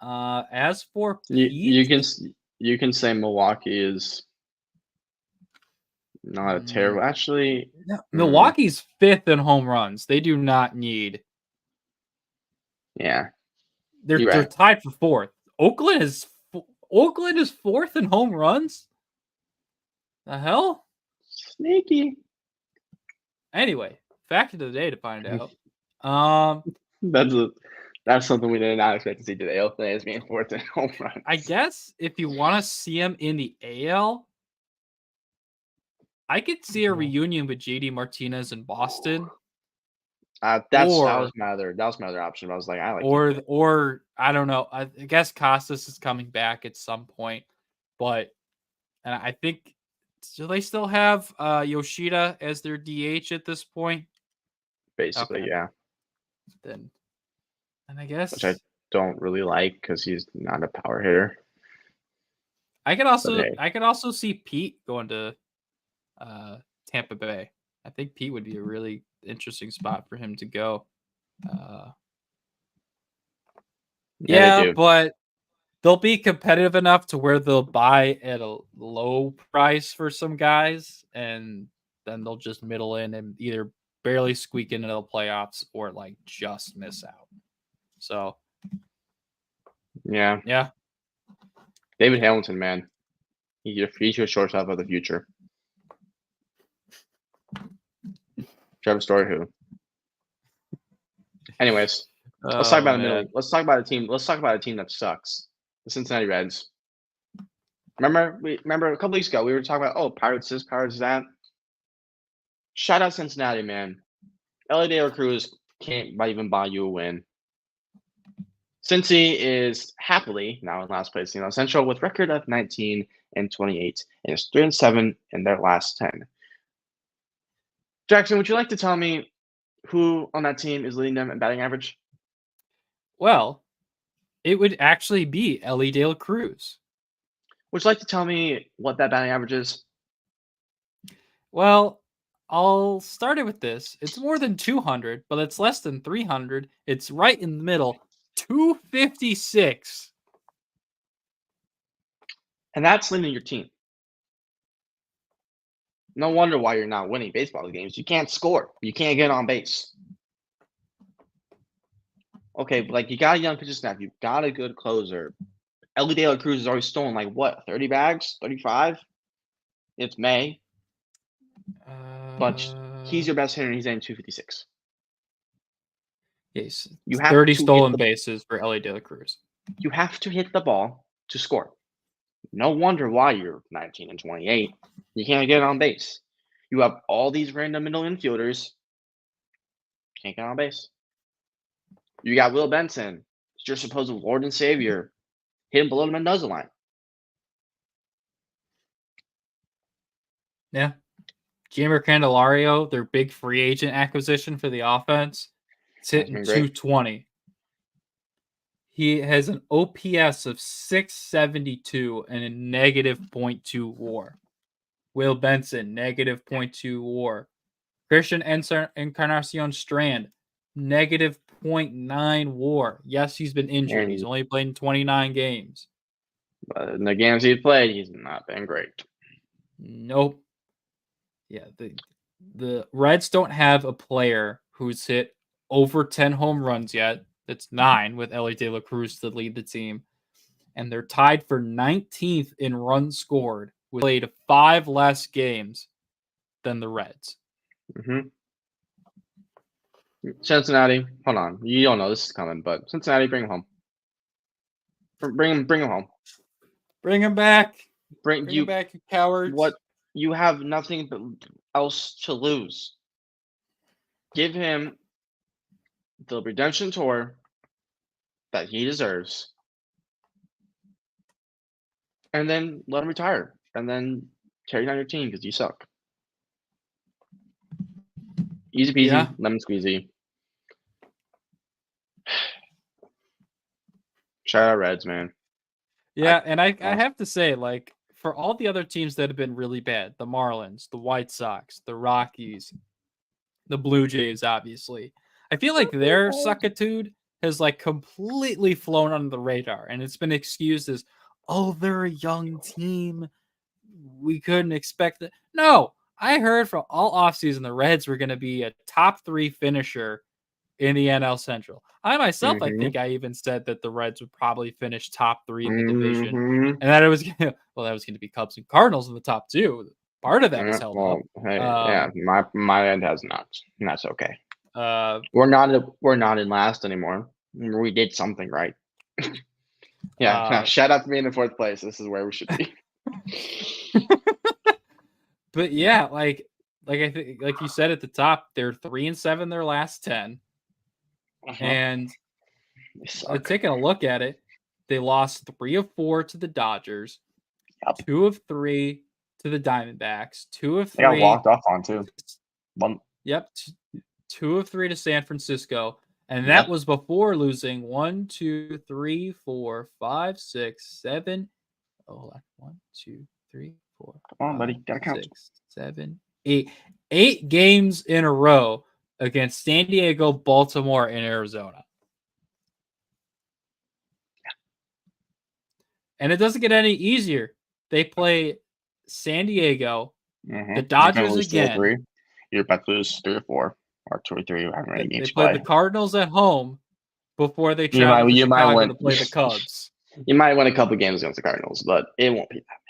As for Pete, you can say Milwaukee is not a terrible. Actually, Milwaukee's 5th in home runs. They do not need. Yeah, they're tied for 4th. Oakland is 4th in home runs. The hell? Sneaky. Anyway, fact of the day to find out. That's something we did not expect to see today. Oakland is being 4th in home runs. I guess if you want to see him in the AL, I could see a reunion with J.D. Martinez in Boston. That was my other option. I was like, I like or I don't know. I guess Costas is coming back at some point, and I think do they still have Yoshida as their DH at this point? Basically, yeah. Then, and I guess which I don't really like because he's not a power hitter. I could also see Pete going to Tampa Bay. I think Pete would be a really interesting spot for him to go. But they'll be competitive enough to where they'll buy at a low price for some guys, and then they'll just middle in and either barely squeak into the playoffs or like just miss out. So Yeah. David Hamilton, man, he's your shortstop of the future. Trevor Story, who? Anyways, let's talk about the middle. Let's talk about a team. Let's talk about a team that sucks. The Cincinnati Reds. Remember a couple weeks ago we were talking about Pirates this, Pirates that. Shout out Cincinnati, man. LA De La Cruz can't even buy you a win. Cincy is happily now in last place in the Central with record of 19-28 and is 3-7 in their last 10. Jackson, would you like to tell me who on that team is leading them in batting average? Well, it would actually be Ellie De La Cruz. Would you like to tell me what that batting average is? Well, I'll start it with this. It's more than 200, but it's less than 300. It's right in the middle, 256. And that's leading your team. No wonder why you're not winning baseball games. You can't score. You can't get on base. Okay, but like you got a young pitcher snap. You've got a good closer. Ellie De La Cruz has already stolen 30 bags? 35? It's May. But he's your best hitter and he's in 256. Yes. You have 30 stolen bases for Ellie De La Cruz. You have to hit the ball to score. No wonder why you're 19-28. You can't get on base. You have all these random middle infielders. Can't get on base. You got Will Benson. It's your supposed Lord and Savior. Hit him below the Mendoza line. Yeah. Jamer Candelario, their big free agent acquisition for the offense, it's hitting 220. He has an OPS of 672 and a negative .2 WAR. Will Benson, negative .2 WAR. Christian Encarnacion Strand, negative .9 WAR. Yes, he's been injured. He's only played in 29 games. But in the games he's played, he's not been great. Nope. Yeah, the Reds don't have a player who's hit over 10 home runs yet. It's 9 with Ellie De La Cruz to lead the team. And they're tied for 19th in runs scored, with played 5 less games than the Reds. Mm-hmm. Cincinnati, hold on. You don't know this is coming, but Cincinnati, bring him home. Bring him home. Bring him back. Bring him back, you cowards. What? You have nothing else to lose. Give him the redemption tour that he deserves. And then let him retire. And then carry down your team because you suck. Easy peasy, lemon squeezy. Shout out Reds, man. Yeah, and I have to say, like, for all the other teams that have been really bad, the Marlins, the White Sox, the Rockies, the Blue Jays, obviously, I feel like their suckitude has like completely flown under the radar, and it's been excused as, oh, they're a young team. We couldn't expect that. No, I heard from all offseason the Reds were going to be a top 3 finisher in the NL Central. I myself, I think I even said that the Reds would probably finish top 3 in the division, and that it was that was going to be Cubs and Cardinals in the top 2. Part of that was held up. Hey, my end has not, and that's okay. We're not in last anymore. We did something right. Shout out to me in the 4th place. This is where we should be. But yeah, like I think, like you said at the top, they're 3-7 their last 10. And taking a look at it, they lost 3 of 4 to the Dodgers, 2 of 3 to the Diamondbacks, 2 of 3. They got walked off on too. 2 of 3 to San Francisco, and that was before losing 1, 2, 3, 4, 5, 6, 7. Oh, 1, 2, 3, 4. Come on, buddy, gotta count. 6, 7, 8. 8 games in a row against San Diego, Baltimore, and Arizona. And it doesn't get any easier. They play San Diego, Mm-hmm. the Dodgers again. You're about to lose 3 or 4 or 2 or 3. However many games They play the Cardinals at home before they travel to Chicago to play the Cubs. You might win a couple games against the Cardinals, but it won't be that many.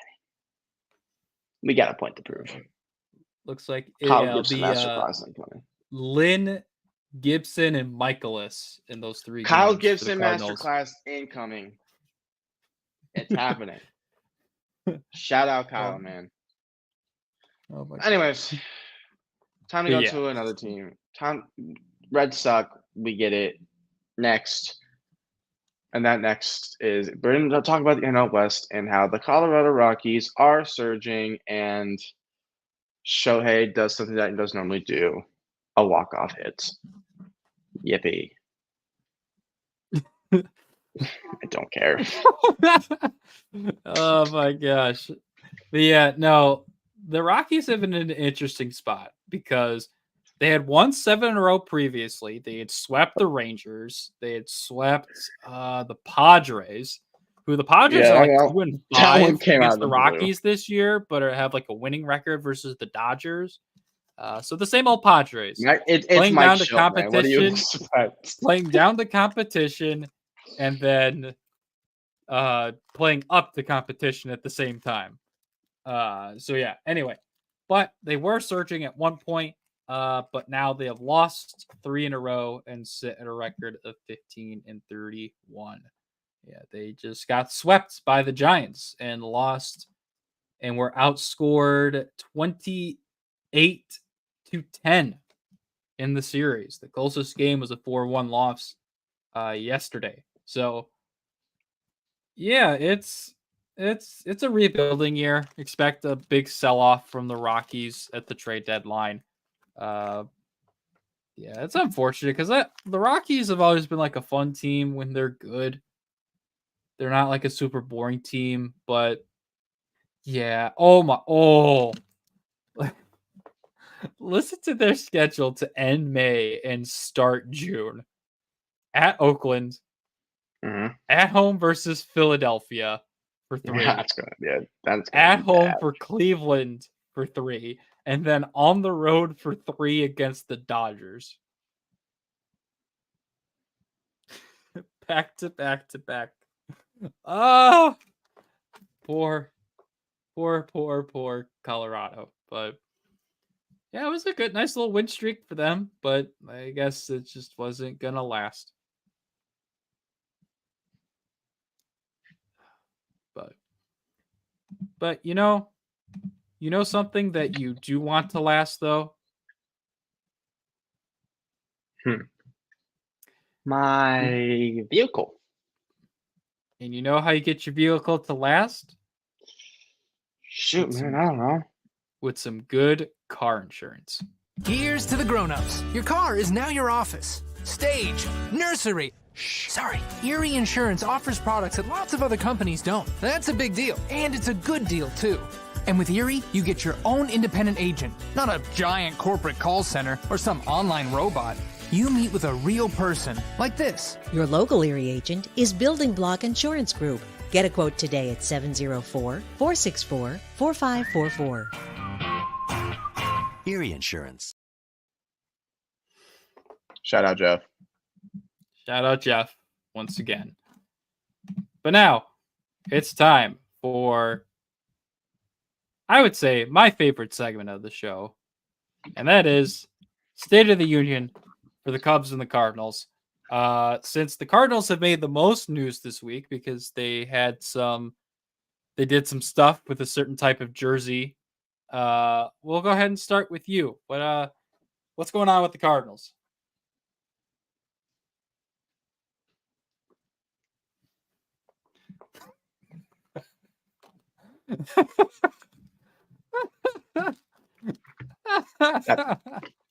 We got a point to prove. Looks like Kyle Gibson, that's surprising. Lynn, Gibson, and Michaelis in those 3 Kyle games. Gibson masterclass incoming. It's happening. Shout out Kyle, man. Oh my Anyways, time to go to another team. Reds suck. We get it. Next. And that next is we're going to talk about the NL West and how the Colorado Rockies are surging, and Shohei does something that he doesn't normally do, a walk-off hit. Yippee. I don't care. Oh my gosh. But yeah, no, the Rockies have been in an interesting spot because they had won 7 in a row previously. They had swept the Rangers. They had swept the Padres, who the Padres are like 2-5 against the Rockies this year, but have like a winning record versus the Dodgers. So the same old Padres. It's playing Mike down the Schilt, competition, playing down the competition, and then playing up the competition at the same time. So yeah, anyway. But they were surging at one point. But now they have lost 3 in a row and sit at a record of 15-31. Yeah, they just got swept by the Giants and lost, and were outscored 28-10 in the series. The closest game was a 4-1 loss yesterday. So yeah, it's a rebuilding year. Expect a big sell-off from the Rockies at the trade deadline. Yeah, it's unfortunate because the Rockies have always been like a fun team when they're good. They're not like a super boring team, but yeah. Listen to their schedule to end May and start June. At Oakland, at home versus Philadelphia for 3. Yeah, that's good. At home for Cleveland for 3. And then on the road for 3 against the Dodgers. Back to back to back. Oh, poor Colorado. But yeah, it was a nice little win streak for them. But I guess it just wasn't going to last. But you know something that you do want to last, though? My vehicle. And you know how you get your vehicle to last? Shoot, man, I don't know. With some good car insurance. Here's to the grown-ups. Your car is now your office, stage, nursery. Sorry. Erie Insurance offers products that lots of other companies don't. That's a big deal. And it's a good deal, too. And with Erie, you get your own independent agent, not a giant corporate call center or some online robot. You meet with a real person, like this. Your local Erie agent is Building Block Insurance Group. Get a quote today at 704-464-4544. Erie Insurance. Shout out, Jeff. Shout out, Jeff, once again. But now, it's time for, I would say, my favorite segment of the show. And that is State of the Union for the Cubs and the Cardinals. Since the Cardinals have made the most news this week because they did some stuff with a certain type of jersey. We'll go ahead and start with you. What's going on with the Cardinals?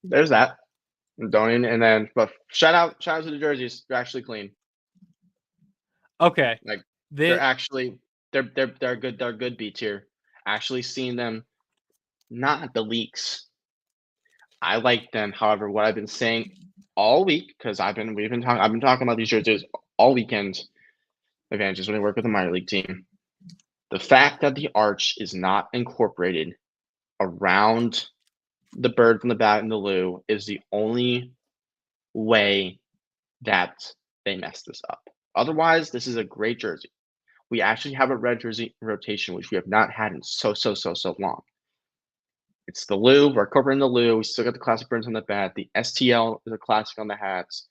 There's that. But shout out to the jerseys. They're actually clean. Okay. Like they're good. They're good beats here. Actually seeing them, not the leaks. I like them. However, what I've been saying all week, because I've been talking about these jerseys all weekend. Advantages when I work with a minor league team. The fact that the arch is not incorporated around the bird from the bat and the loo is the only way that they messed this up. Otherwise, this is a great jersey. We actually have a red jersey rotation, which we have not had in so long. It's the loo. We're incorporating the loo. We still got the classic birds on the bat. The STL is a classic on the hats.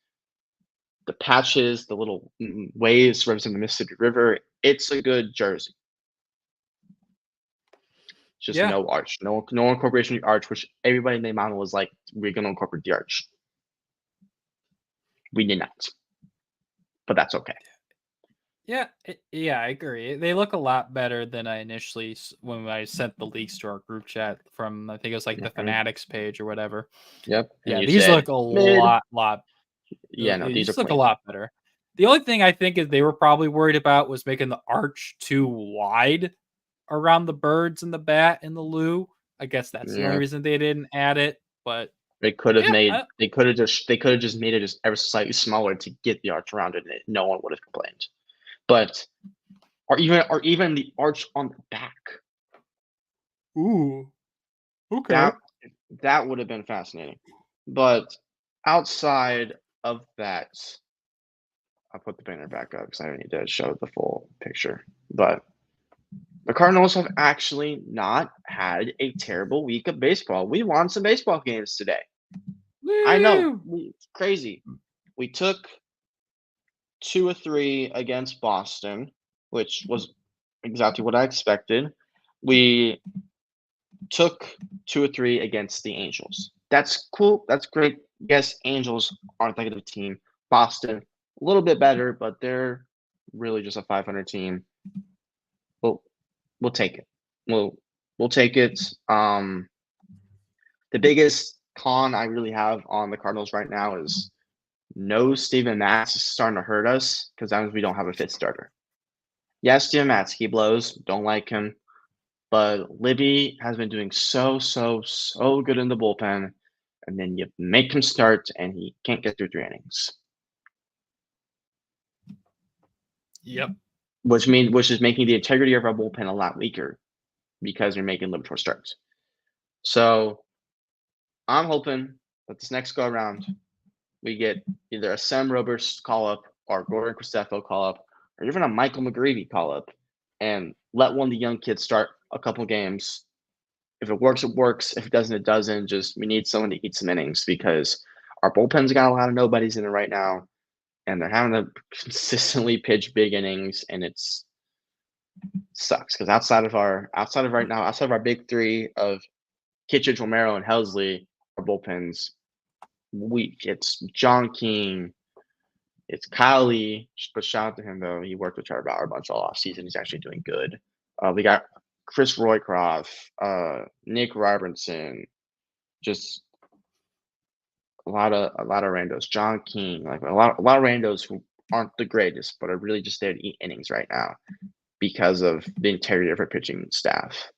The patches, the little waves representing the Mississippi River. It's a good jersey. Just no arch. No incorporation of the arch, which everybody in the model was like, we're going to incorporate the arch. We did not. But that's okay. Yeah, I agree. They look a lot better than I initially, when I sent the leaks to our group chat from, I think it was like the Fanatics page or whatever. Yep. Yeah, these look a lot. Yeah, no, these look a lot better. The only thing I think is they were probably worried about was making the arch too wide around the birds and the bat and the loo. I guess that's the only reason they didn't add it. But they could have they could have just made it just ever slightly smaller to get the arch around it, and no one would have complained. But or even the arch on the back. Ooh. Okay. That would have been fascinating. But outside of that, I'll put the banner back up because I need to show the full picture. But the Cardinals have actually not had a terrible week of baseball. We won some baseball games today. Woo! I know. It's crazy. We took 2 or 3 against Boston, which was exactly what I expected. We took 2 or 3 against the Angels. That's cool. That's great. Yes, Angels aren't that good of a team. Boston, a little bit better, but they're really just a 500 team. We'll take it. We'll take it. The biggest con I really have on the Cardinals right now is no Steven Matz is starting to hurt us because that means we don't have a fit starter. Yes, Steven Matz, he blows. Don't like him. But Libby has been doing so good in the bullpen. And then you make him start, and he can't get through 3 innings. Yep. Which is making the integrity of our bullpen a lot weaker because you're making Liberatore starts. So I'm hoping that this next go around we get either a Sam Roberts call up or Gordon Cristefo call up or even a Michael McGreevy call up and let one of the young kids start a couple games. If it works, it works. If it doesn't, it doesn't. Just we need someone to eat some innings because our bullpen's got a lot of nobodies in it right now. And they're having to consistently pitch big innings, and it's sucks because outside of our big 3 of Kittredge, Romero, and Helsley, our bullpen's weak. It's John King, it's Kylie, but shout out to him though. He worked with Trevor Bauer a bunch all off season. He's actually doing good. We got Chris Roycroft, Nick Robertson, just a lot of randos. John King, like a lot of randos who aren't the greatest, but are really just there to eat innings right now because of the integrity of our pitching staff.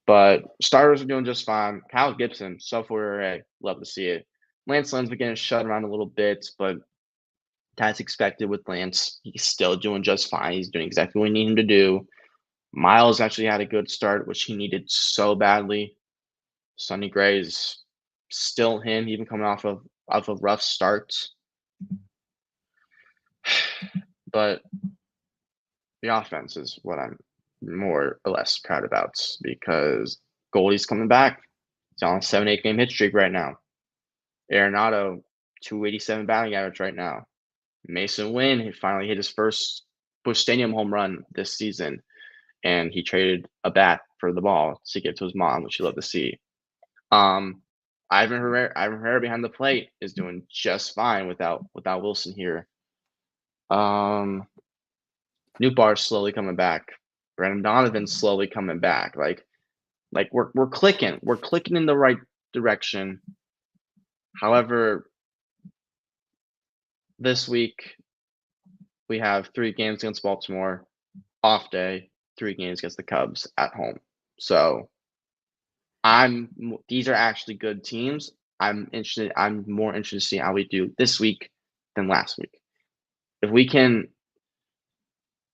But starters are doing just fine. Kyle Gibson, so far, love to see it. Lance Lynn's been getting shut around a little bit, but that's expected with Lance. He's still doing just fine. He's doing exactly what we need him to do. Miles actually had a good start, which he needed so badly. Sonny Gray's still him, even coming off of rough starts. But the offense is what I'm more or less proud about because Goldie's coming back. He's on a 7-8 game hit streak right now. Arenado, 287 batting average right now. Mason Wynn, he finally hit his first Busch Stadium home run this season, and he traded a bat for the ball to get to his mom, which you love to see. Ivan Herrera behind the plate is doing just fine without Wilson here. Newbar's slowly coming back. Brandon Donovan's slowly coming back. Like we're clicking. We're clicking in the right direction. However, this week we have 3 games against Baltimore, off day, 3 games against the Cubs at home. So these are actually good teams. I'm more interested to see how we do this week than last week. If we can,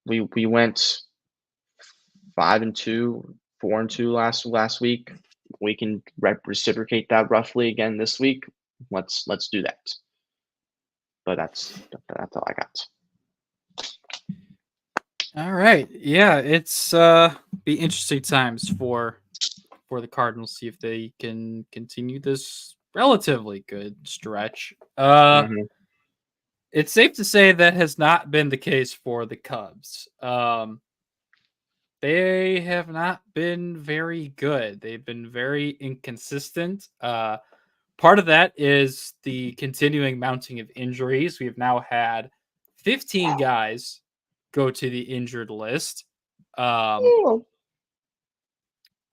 we went 5-2, 4-2 last week. We can reciprocate that roughly again this week. Let's do that. But that's all I got. All right. Yeah, it's be interesting times for the Cardinals, see if they can continue this relatively good stretch. It's safe to say that has not been the case for the Cubs. They have not been very good. They've been very inconsistent. Part of that is the continuing mounting of injuries. We've now had 15 guys go to the injured list.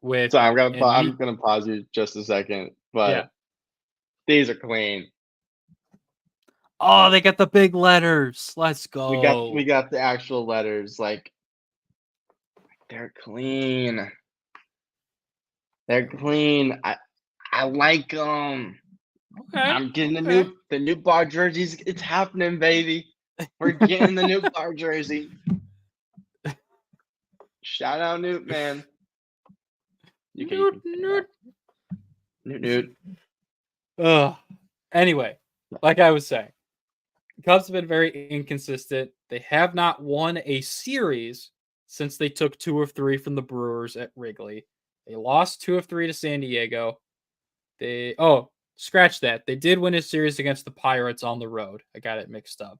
With So I'm gonna pause you just a second, but these are clean. Oh, they got the big letters. Let's go. We got the actual letters. Like, they're clean. They're clean. I like them. Okay. I'm getting the new bar jerseys. It's happening, baby. We're getting the new bar jersey. Shout out Newt, man. Newt. Anyway, like I was saying, the Cubs have been very inconsistent. They have not won a series since they took 2 of 3 from the Brewers at Wrigley. They lost 2 of 3 to San Diego. Scratch that. They did win a series against the Pirates on the road. I got it mixed up.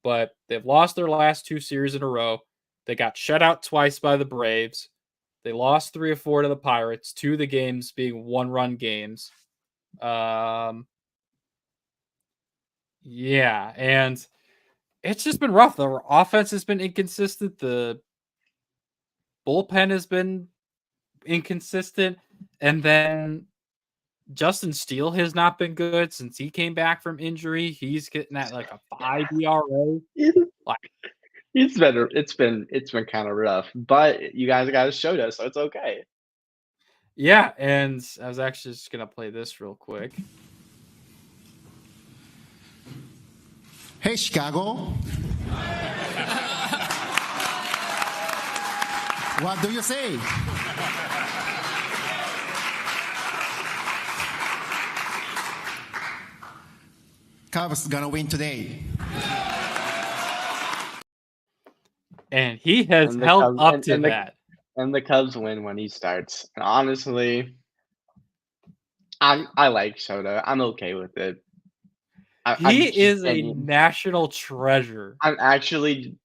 But they've lost their last 2 series in a row. They got shut out twice by the Braves. They lost 3 of 4 to the Pirates, 2 of the games being 1-run games. Yeah, and it's just been rough. The offense has been inconsistent. The bullpen has been inconsistent. And then Justin Steele has not been good since he came back from injury. He's getting at like a 5 ERA. It's been kind of rough, but you guys showed us, so it's okay. Yeah, and I was actually just gonna play this real quick. Hey, Chicago. What do you say? Cubs gonna win today. And he has held up to that. And the Cubs win when he starts. And honestly, I like Shota. I'm okay with it. He is a national treasure. I'm actually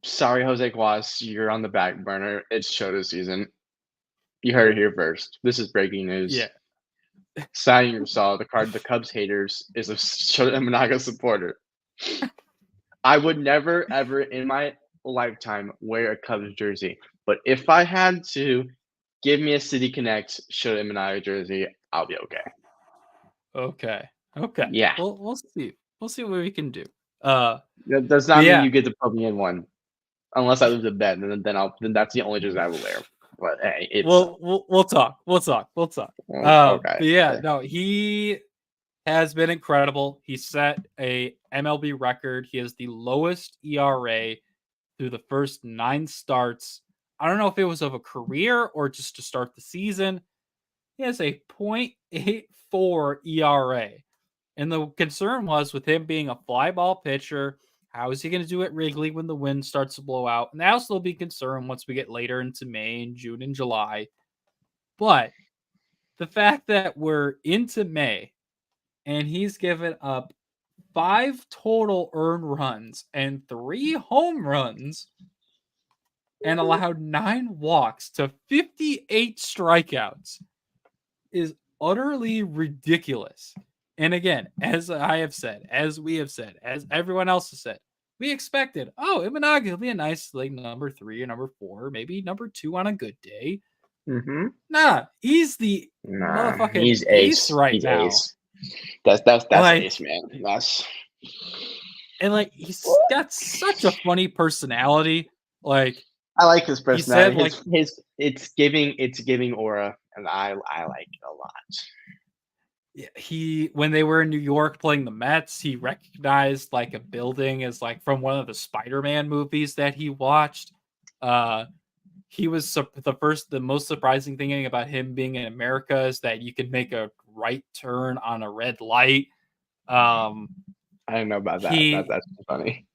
sorry, Jose Guas, you're on the back burner. It's Shota season. You heard it here first. This is breaking news. Yeah. Signing yourself, the Cubs haters is a Shota Imanaga supporter. I would never, ever in my lifetime wear a Cubs jersey. But if I had to, give me a City Connect Shota Imanaga jersey, I'll be okay. Okay. Yeah. We'll see. We'll see what we can do. That does not mean you get to put me in one. Unless I lose a bet, then that's the only jersey I will wear. But hey, we'll talk. Okay. Yeah, no, he has been incredible. He set a MLB record. He has the lowest ERA through the first 9 starts. I don't know if it was of a career or just to start the season. He has a .84 ERA. And the concern was with him being a fly ball pitcher, how is he going to do at Wrigley when the wind starts to blow out? And that'll still be concerned once we get later into May and June and July. But the fact that we're into May and he's given up 5 total earned runs and 3 home runs and allowed 9 walks to 58 strikeouts is utterly ridiculous. And again, as I have said, as we have said, as everyone else has said, we expected, Imanaga will be a nice like number 3 or number 4, maybe number 2 on a good day. Mm-hmm. Nah, he's the motherfucking he's ace right he's now. Ace. That's like, ace, man. And like he's got such a funny personality. Like I like his personality. Said, it's giving aura, and I like it a lot. When they were in New York playing the Mets, he recognized like a building as like from one of the Spider-Man movies that he watched. he was the most surprising thing about him being in America is that you can make a right turn on a red light. I don't know about that. That's funny.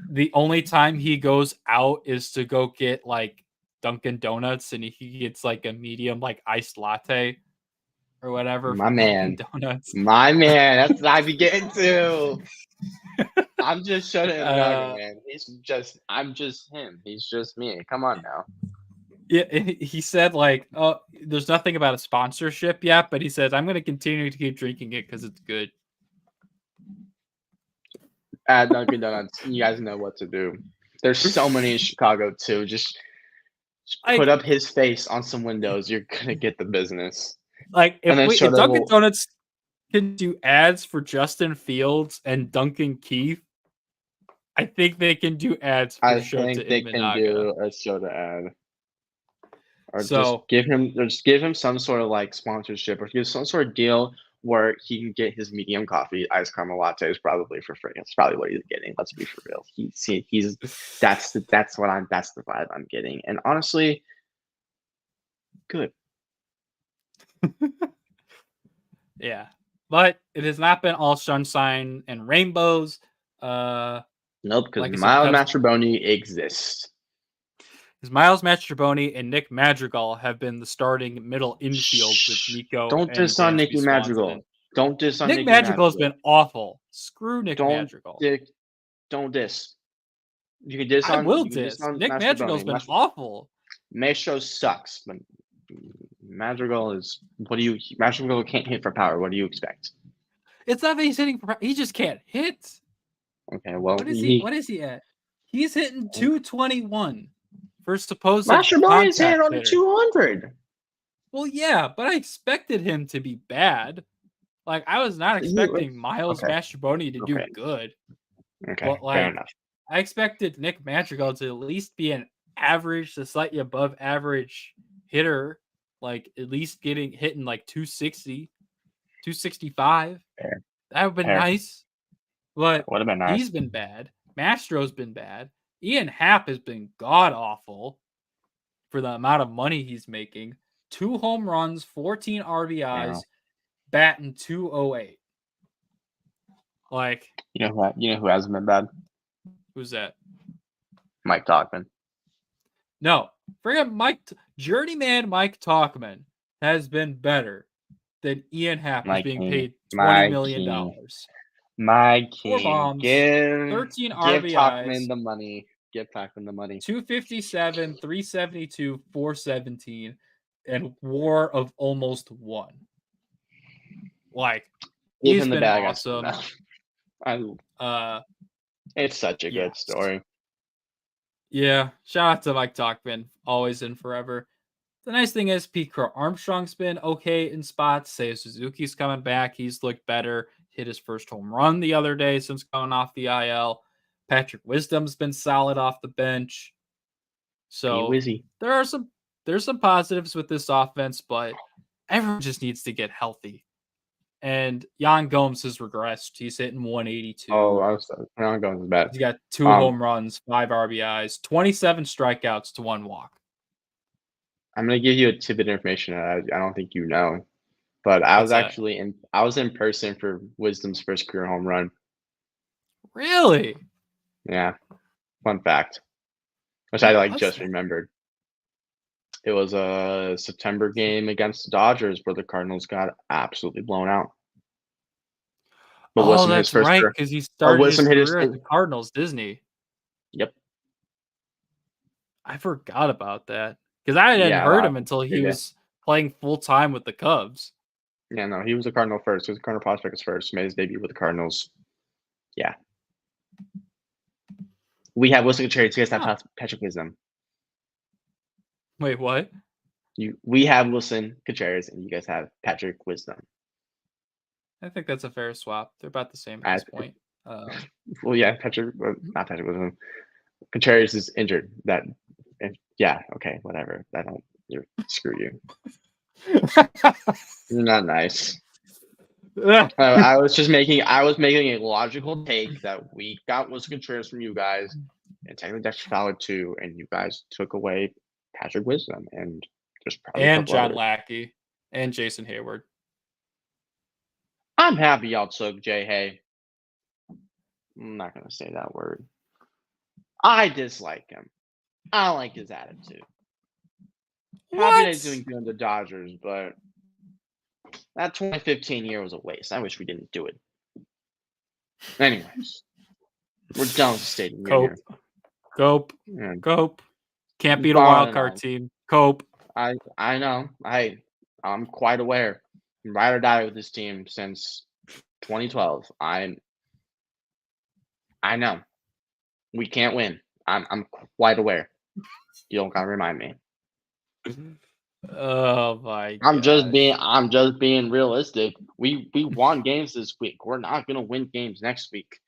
The only time he goes out is to go get like Dunkin' Donuts, and he gets like a medium like iced latte or whatever. My from man. Dunkin' Donuts. My man. That's what I be getting to. I'm just shutting him down, man. I'm just him. He's just me. Come on now. Yeah, he said like, "Oh, there's nothing about a sponsorship yet," but he says, "I'm going to continue to keep drinking it because it's good." At Dunkin' Donuts, you guys know what to do. There's so many in Chicago too. Just put up his face on some windows. You're gonna get the business. Like And then if Dunkin' Donuts can do ads for Justin Fields and Duncan Keith, I think they can do ads for I Shota think they can Imanaga. do a Shota ad. Or So just give him some sort of like sponsorship, or give some sort of deal where he can get his medium coffee, iced caramel lattes probably for free. That's probably what he's getting. Let's be for real. That's the vibe I'm getting. And honestly, good. yeah, but it has not been all sunshine and rainbows. Nope, because like I said, Miles Mastrobuoni exists. Because Miles Mastrobuoni and Nick Madrigal have been the starting middle infield with Nico. Don't diss on Nicky Madrigal. Don't diss on Nick Madrigal has been awful. Screw Nick Madrigal. Don't diss. You can diss I on. will diss. Nick Madrigal's been awful. Maestro sucks, but Madrigal is. Madrigal can't hit for power. What do you expect? It's not that he's hitting for power. He just can't hit. Okay, well, what is he at? He's hitting 221 for supposed Mastrobuoni is hitting on 200. Well, yeah, but I expected him to be bad. Like I was not expecting Miles Mastrobuoni to do good. Okay, but fair enough. I expected Nick Madrigal to at least be an average to slightly above average hitter, like at least hitting like 260, 265. Fair. That would have been nice. But would have been nice. He's been bad. Mastro's been bad. Ian Happ has been god awful for the amount of money he's making. 2 home runs, 14 RBIs, batting .208. Like, you know who hasn't been bad? Who's that? Mike Tauchman. No, forget Journeyman Mike Tauchman has been better than Ian Happ is being paid $20 million. My king. 4 bombs, 13 RBIs. Give Tauchman the money. Give Tauchman the money. 257, 372, 417, and WAR of almost 1. Like, he's been awesome. It's such a good story. Yeah, shout out to Mike Tauchman, always and forever. The nice thing is Pete Crow Armstrong's been okay in spots. Seiya Suzuki's coming back. He's looked better. Hit his first home run the other day since coming off the IL. Patrick Wisdom's been solid off the bench. So there's some positives with this offense, but everyone just needs to get healthy. And Yan Gomes has regressed. He's hitting 182. Oh, Yan Gomes is bad. He's got 2 home runs, 5 RBIs, 27 strikeouts to 1 walk. I'm gonna give you a tidbit of information I don't think you know, but I was in person for Wisdom's first career home run. Really? Yeah. Fun fact, which I just remembered. It was a September game against the Dodgers where the Cardinals got absolutely blown out. But that's right, because he started his career at the Cardinals, Disney. Yep. I forgot about that because I hadn't heard him until he was playing full time with the Cubs. Yeah, no, he was a Cardinal first. He was a Cardinal prospect first. Made his debut with the Cardinals. Yeah. We have Wilson Contreras. You guys have Patrick Wisdom. Wait, what? We have Wilson Contreras, and you guys have Patrick Wisdom. I think that's a fair swap. They're about the same at this point. Well, yeah, not Patrick Wisdom. Contreras is injured. Okay, whatever. Screw you. You're not nice. I was making a logical take that we got Wilson Contreras from you guys, and technically Dexter Fowler too, and you guys took away Patrick Wisdom, and there's probably a And couple John others. Lackey and Jason Hayward. I'm happy y'all took J.Hay. I'm not gonna say that word. I dislike him. I don't like his attitude. Happy that he's doing good in the Dodgers, but that 2015 year was a waste. I wish we didn't do it. Anyways, we're done with the State of the Union. Cope. Yeah. Cope. Can't beat a Gone wild and card on. team. Cope. I know. I'm quite aware. I'm ride or die with this team since 2012. I know. We can't win. I'm quite aware. You don't gotta remind me. Oh my I'm just gosh. being realistic. We won games this week. We're not gonna win games next week.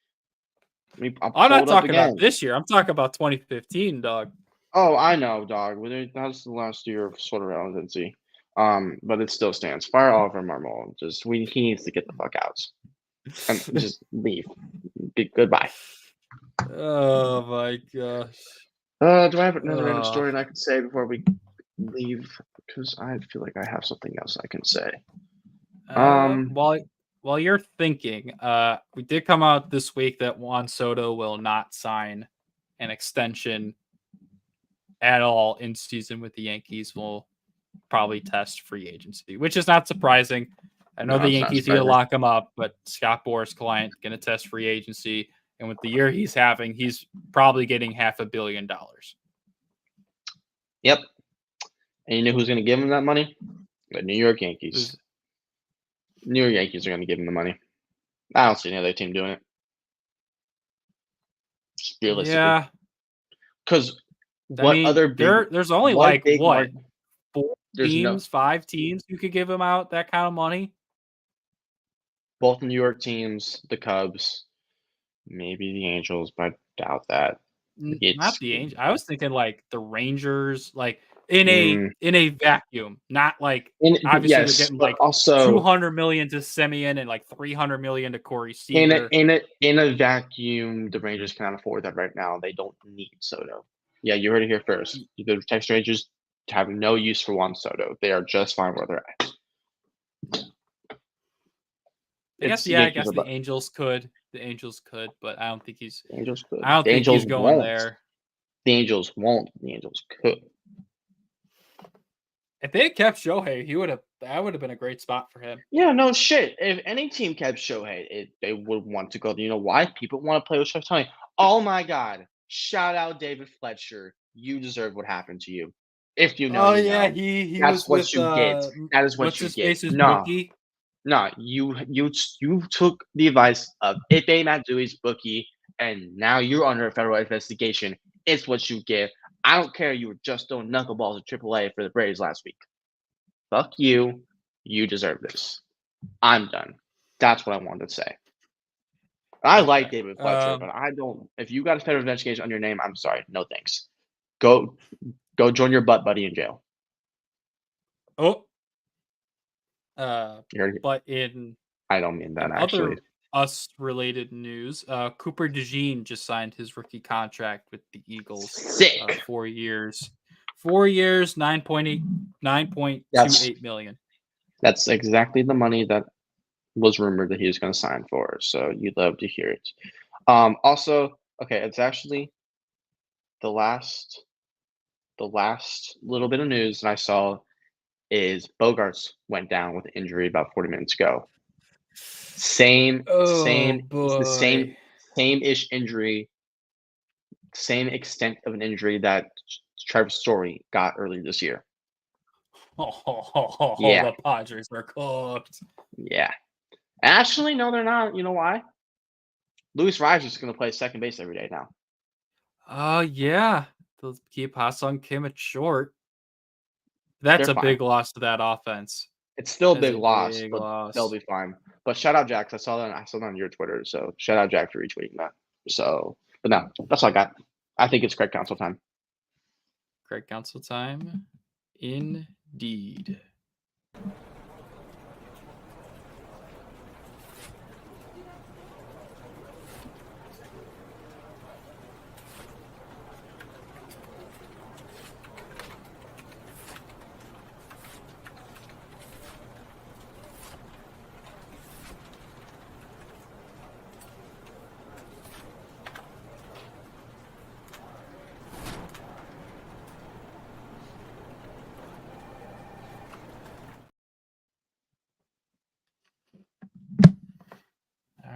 I'm not talking about this year. I'm talking about 2015, dog. Oh, I know, dog. That's the last year of sort of relevancy. But it still stands. Fire Oliver Marmol. He needs to get the fuck out. And just leave. Goodbye. Oh my gosh. Do I have another random story I can say before we leave? Because I feel like I have something else I can say. While you're thinking, we did come out this week that Juan Soto will not sign an extension at all in season with the Yankees. Will probably test free agency, which is not surprising. I know the Yankees need to lock him up, but Scott Boras' client going to test free agency, and with the year he's having, he's probably getting $500 million. Yep. And you know who's going to give him that money? The New York Yankees. New York Yankees are going to give him the money. I don't see any other team doing it. Just realistically. Yeah. Because there's only like what? There's 5 teams you could give him out that kind of money? Both New York teams, the Cubs, maybe the Angels, but I doubt that. Not the Angels. I was thinking like the Rangers, like in a vacuum, not like obviously they're getting like also $200 million to Semien and like $300 million to Corey Seager. In a vacuum, the Rangers cannot afford that right now. They don't need Soto. Yeah, you heard it here first. The Texas Rangers have no use for Juan Soto. They are just fine where they're at. I guess the Angels could. The Angels could, but I don't think he's. Angels could. I don't think he's going there. The Angels won't. The Angels could. If they had kept Shohei, that would have been a great spot for him. Yeah, no shit. If any team kept Shohei, they would want to go. You know why? People want to play with Shohei. Oh my God! Shout out David Fletcher. You deserve what happened to you. If you know. Oh yeah, know. he That's was what with, you get. That is what you get. No, you took the advice of Ipe Matsui's bookie, and now you're under a federal investigation. It's what you get. I don't care. You were just throwing knuckleballs at AAA for the Braves last week. Fuck you. You deserve this. I'm done. That's what I wanted to say. I like David Fletcher, but I don't. If you got a federal investigation on your name, I'm sorry. No thanks. Go join your butt buddy in jail. Oh. But I don't mean that actually. Other us-related news, Cooper DeJean just signed his rookie contract with the Eagles. Sick. 4 years. 4 years, $9.28 million. That's exactly the money that was rumored that he was going to sign for. So you'd love to hear it. Also, okay, it's actually the last little bit of news that I saw is Bogarts went down with an injury about 40 minutes ago. Same-ish injury, same extent of an injury that Trevor Story got earlier this year. Yeah. The Padres are cooked. Yeah. Actually, no, they're not. You know why? Luis Rice is going to play second base every day now. Yeah. They'll keep Ha-Seong Kim at short. That's a big loss to that offense. It's still a big loss, but they'll be fine. But shout out Jack. I saw that on your Twitter. So shout out Jack for retweeting that. So, but no, that's all I got. I think it's Craig Council time. Craig Council time, indeed.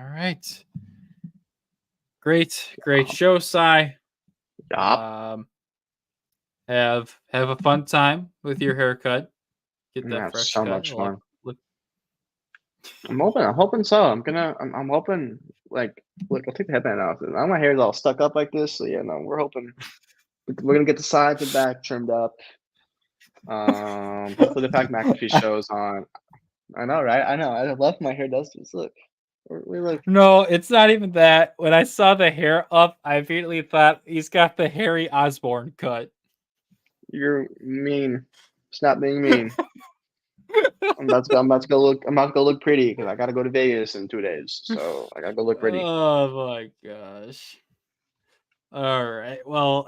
All right. Great show, Cy. Yup. Have a fun time with your haircut. Get that That's fresh so cut. much fun. Look, I'm hoping so. I'm hoping, like, look, I'll take the headband off. Now my hair's all stuck up like this, so yeah, no, we're hoping we're gonna get the sides and back trimmed up. Hopefully the Pac McAfee show's on. I know, right? I know. I love my hair does this. Look, we look. no, it's not even that. When I saw the hair up, I immediately thought he's got the Harry Osborn cut. You're mean. Stop being mean. I'm about to go look pretty because I gotta go to Vegas in 2 days. So I gotta go look pretty. Oh my gosh. All right. Well,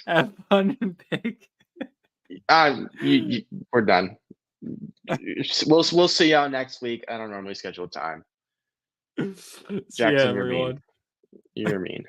have fun and pick. We're done. We'll see y'all next week. I don't normally schedule time. See ya, Jackson, you're everyone. mean. You're mean.